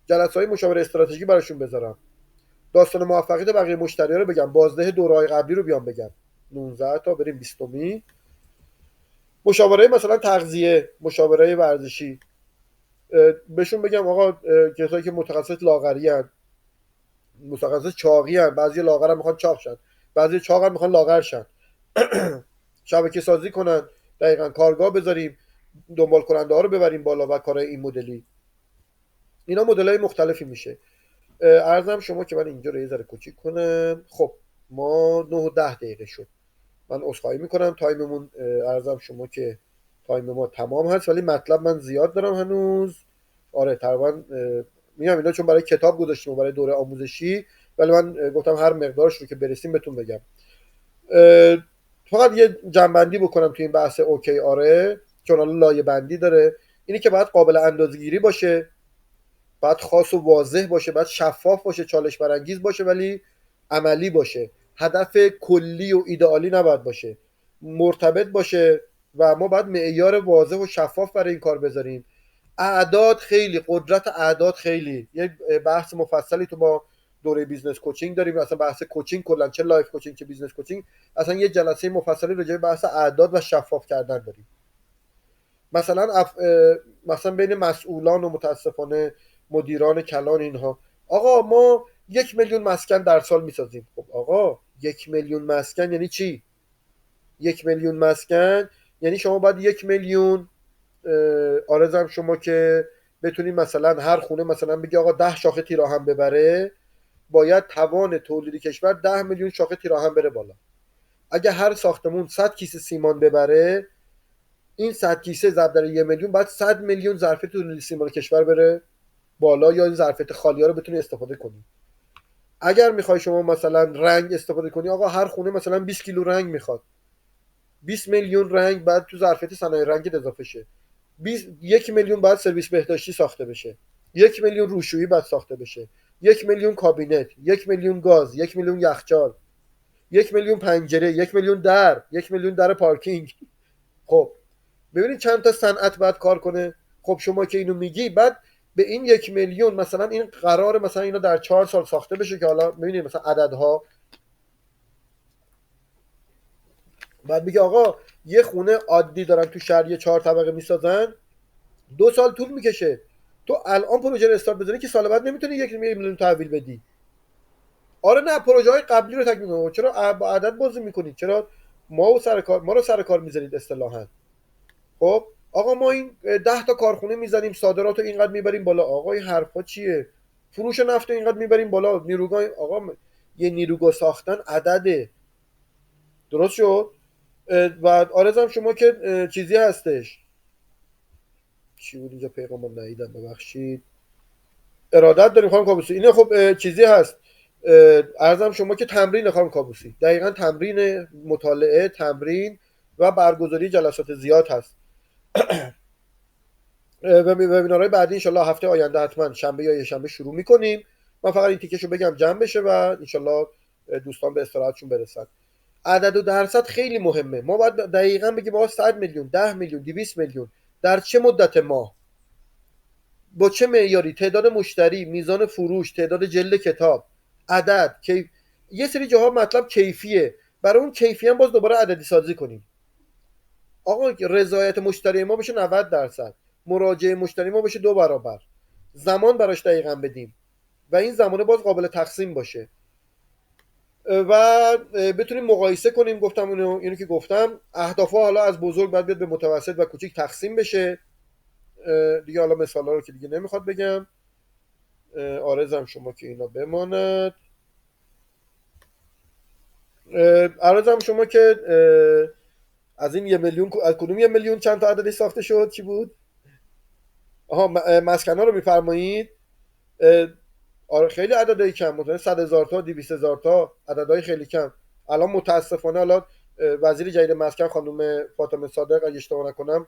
Speaker 1: جلسه‌های مشاوره استراتژیکی براشون بذارم، داستان موفقیت بقیه مشتری‌ها رو بگم، بازده دوره‌های قبلی رو بیام بگم، 19 تا بریم 20می. مشاوره مثلا تغذیه، مشاوره ورزشی، بهشون بگم آقا کسایی که متخصص لاغری ان، متخصص چاقی ان، بعضی لاغر هم میخوان چاق شن، بعضی چاق هم میخوان لاغر شن. شبکه سازی کنن، دقیقاً کارگاه بذاریم، دنبال کننده ها رو ببریم بالا و کارهای این مدلی. اینا مدل‌های مختلفی میشه. عرضم شما که من اینجا رو یه ذره کوچیک کنم. خب ما 9 و 10 دقیقه شد. من عذرخواهی میکنم تایممون، عرضم شما که تایم ما تمام هست، ولی مطلب من زیاد دارم هنوز. آره تقریبا میگم اینا چون برای کتاب گذاشتیم و برای دوره آموزشی، ولی من گفتم هر مقدارش رو که برسیم بهتون بگم. فقط یه جنبندی بکنم توی این بحث اوکی آره، چون حالا لایه بندی داره. اینی که باید قابل اندازه‌گیری باشه، باید خاص و واضح باشه، باید شفاف باشه، چالش برانگیز باشه، ولی عملی باشه. هدف کلی و ایدئالی نباید باشه، مرتبط باشه و ما باید معیار واضح و شفاف برای این کار بذاریم. اعداد خیلی، قدرت اعداد خیلی، یک بحث مفصلی تو با دوره بیزنس کوچینگ داریم، اصلا بحث کوچینگ کلا، چه لایف کوچینگ چه بیزنس کوچینگ، اصلا یه جلسه مفصلی راجع به بحث اعداد و شفاف کردن داریم. مثلا بین مسئولان و متاسفانه مدیران کلان اینها، آقا ما 1,000,000 مسکن در سال میسازیم. خب آقا 1,000,000 مسکن یعنی چی؟ 1,000,000 مسکن یعنی شما باید 1,000,000 آرزم شما که بتونید مثلا هر خونه مثلا بگی آقا 10 شاخه تیراهن ببره، باید توان تولیدی کشور 10 میلیون شاخه تیراهن بره بالا. اگه هر ساختمون 100 کیسه سیمان ببره، این 100 کیسه ضرب در 1,000,000 بعد 100 میلیون ظرفیت تولیدی سیمان کشور بره بالا، یا این ظرفیت خالی ها رو بتونی استفاده کنی. اگر میخوای شما مثلا رنگ استفاده کنی، آقا هر خونه مثلا 20 کیلو رنگ میخواد، 20 میلیون رنگ بعد تو ظرفیت صنایع رنگ اضافه شه. 1,000,000 بعد سرویس بهداشتی ساخته بشه، 1,000,000 روشویی بعد ساخته بشه، 1,000,000 کابینت، 1,000,000 گاز، 1,000,000 یخچال، 1,000,000 پنجره، 1,000,000 در، 1,000,000 در پارکینگ. خب ببینید چند تا صنعت باید کار کنه. خب شما که اینو میگی، بعد به این 1,000,000 مثلا این قراره مثلا اینا در 4 سال ساخته بشه، که حالا ببینید مثلا عددها، بعد میگه آقا یه خونه عادی دارن تو شهر یه 4 طبقه میسازن، 2 سال طول میکشه. تو الان پروژه رو استارت بزنی که سال بعد نمیتونی 1,000,000 تحویل بدی. آره نه، پروژه های قبلی رو تکمیل کنید. چرا با عدد بازی میکنید؟ چرا ما رو سر کار میذارید اصطلاحا؟ خب آقا ما این 10 تا کارخونه میزنیم، صادرات رو اینقدر میبریم بالا. آقا این حرفا چیه؟ فروش نفت رو اینقدر میبریم بالا، نیروگاه. آقا یه نیروگاه ساختن عدده، درست شد؟ و آرزم شما که چیزی هستش، چی بود اینجا پیغام من ندیدم ببخشید، ارادت داریم خانم کابوسی. اینه خب چیزی هست، عرضم شما که تمرین خانم کابوسی، دقیقاً تمرین، مطالعه، تمرین و برگزاری جلسات زیاد هست. وبینارهای بعدی انشالله هفته آینده حتما شنبه یا یه شنبه شروع میکنیم. من فقط این تیکشو بگم جمع بشه و انشالله دوستان به استراحتشون برسن. عدد و درصد خیلی مهمه. ما باید دقیقاً بگیم آقا 100 میلیون، 10 میلیون، 200 میلیون در چه مدت ماه، با چه معیاری، تعداد مشتری، میزان فروش، تعداد جلد کتاب، عدد، یه سری جاها مطلب کیفیه، برای اون کیفی هم باز دوباره عددی سازی کنیم. آقا رضایت مشتری ما بشه 90%، مراجعه مشتری ما بشه 2 برابر، زمان براش دقیقاً بدیم و این زمانه باز قابل تقسیم باشه و بتونیم مقایسه کنیم. گفتم اینو که گفتم، اهدافها حالا از بزرگ باید بیاد به متوسط و کوچیک تقسیم بشه دیگه. حالا مثالا رو که دیگه نمیخواد بگم. آرزم شما که اینا بماند. آرزم شما که از این 1,000,000 از کدوم 1,000,000 چند تا عددی ساخته شد؟ چی بود؟ آها مسکن ها رو میفرمایید. آره خیلی عددهای کم، مثلا 100,000 تا، 200,000 تا، عددهای خیلی کم. الان متاسفانه الان وزیر جدید مسکن خانم فاطمه صادق اگه اشتباه نکنم،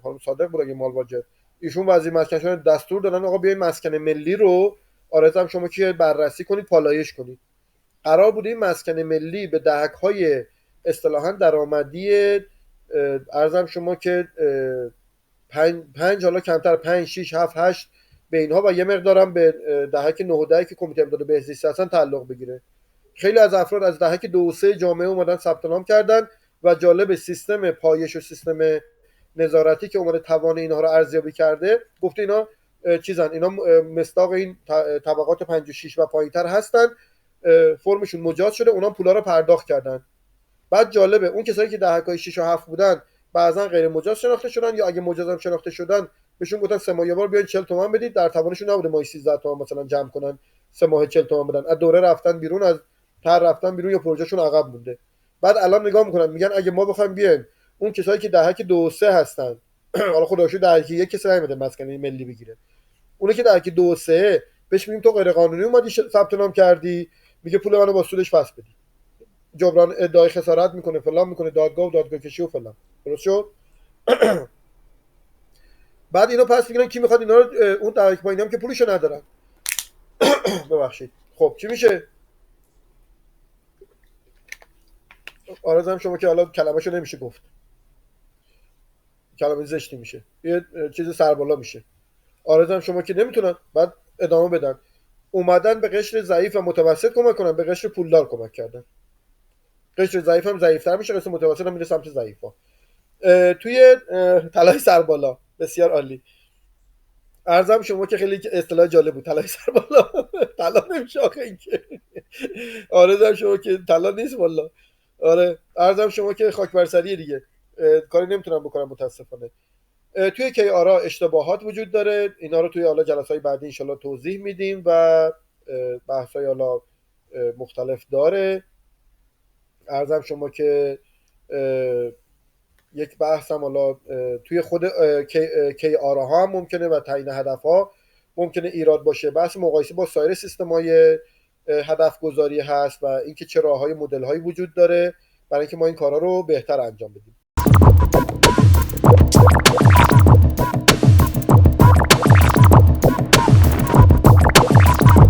Speaker 1: خانم صادق بود اگه مال واجد، ایشون وزیر مسکن شدن، دستور دادن آقا بیاین مسکن ملی رو آرزم شما که بررسی کنید، پالایش کنید. قرار بوده این مسکن ملی به دهک‌های اصطلاحاً درآمدی ارزم شما که 5 حالا کمتر، 5 6 7 8 به اینها و یه مقدارم به دهک 9 و 10 که کمیته امداد بهزیستی هستن تعلق بگیره. خیلی از افراد از دهک 2 و 3 جامعه اومدن ثبت نام کردن و جالب سیستم پایش و سیستم نظارتی که اومده توان اینها رو ارزیابی کرده، گفته اینا چیزن، اینا مصداق این طبقات 5 و 6 و پایینتر هستن، فرمشون مجاز شده، اونا پولا رو پرداخت کردن. بعد جالبه اون کسایی که دهک‌های 6 و 7 بودن بعضا غیر مجاز شناخته شدن، یا اگه مجاز هم شناخته شدن بهشون گفتن 3 ماه یه بار بیاین 40 تومن بدید، در توانشون نبوده ماهی 13 تومن مثلا جمع کنن 3 ماه 40 تومن بدن، از دوره رفتن بیرون، از تر رفتن بیرون، یا پروژهشون عقب مونده. بعد الان نگاه میکنن میگن اگه ما بخوایم بیایم اون کسایی که دهک 2 و 3 هستن حالا خدا شکر دهک 1 کسی نمیده مسکن ملی بگیره، اونی که دهک 2 و 3 بهش میگیم تو غیر قانونی اومدی ثبت نام کردی، میگه پول منو با سودش پس بدی، جبران ادعای خسارت میکنه، فلان میکنه، دادگاه کشی و فلان. درست شد؟ بعد اینا پس میگن کی میخواد اینا رو، اون دهک پایینی هم که پولشو ندارن. ببخشید. خب چی میشه؟ آرزم شما که حالا کلمه‌شو نمیشه گفت، کلمه زشتی میشه، یه چیز سربالا میشه. آرزم شما که نمیتونن بعد ادامه بدن، اومدن به قشر ضعیف و متوسط کمک کنن، به قشر پولدار کمک کردن. قشر ضعیف هم ضعیف‌تر میشه، قشر متوسط هم میره سمت ضعیفا. توی طلای سربالا. بسیار عالی. ارزم شما که خیلی اصطلاح جالب بود، طلای سربالا. طلا نمیشه آخه این که. آرزم شما که طلا نیست والله. آره ارزم شما که خاک بر سریه دیگه، کاری نمیتونم بکنم متاسفانه. توی کی آرا اشتباهات وجود داره، اینا رو توی حالا جلسه‌های بعدی انشالله توضیح میدیم و بحث‌های حالا مختلف داره. عرضم شما که یک بحث هم حالا توی خود کی آراها هم ممکنه و تعیین هدفها ممکنه ایراد باشه، بحث مقایسه با سایر سیستم‌های هدف گذاری هست و اینکه چه راه‌های مدل‌هایی وجود داره برای اینکه ما این کارا رو بهتر انجام بدیم.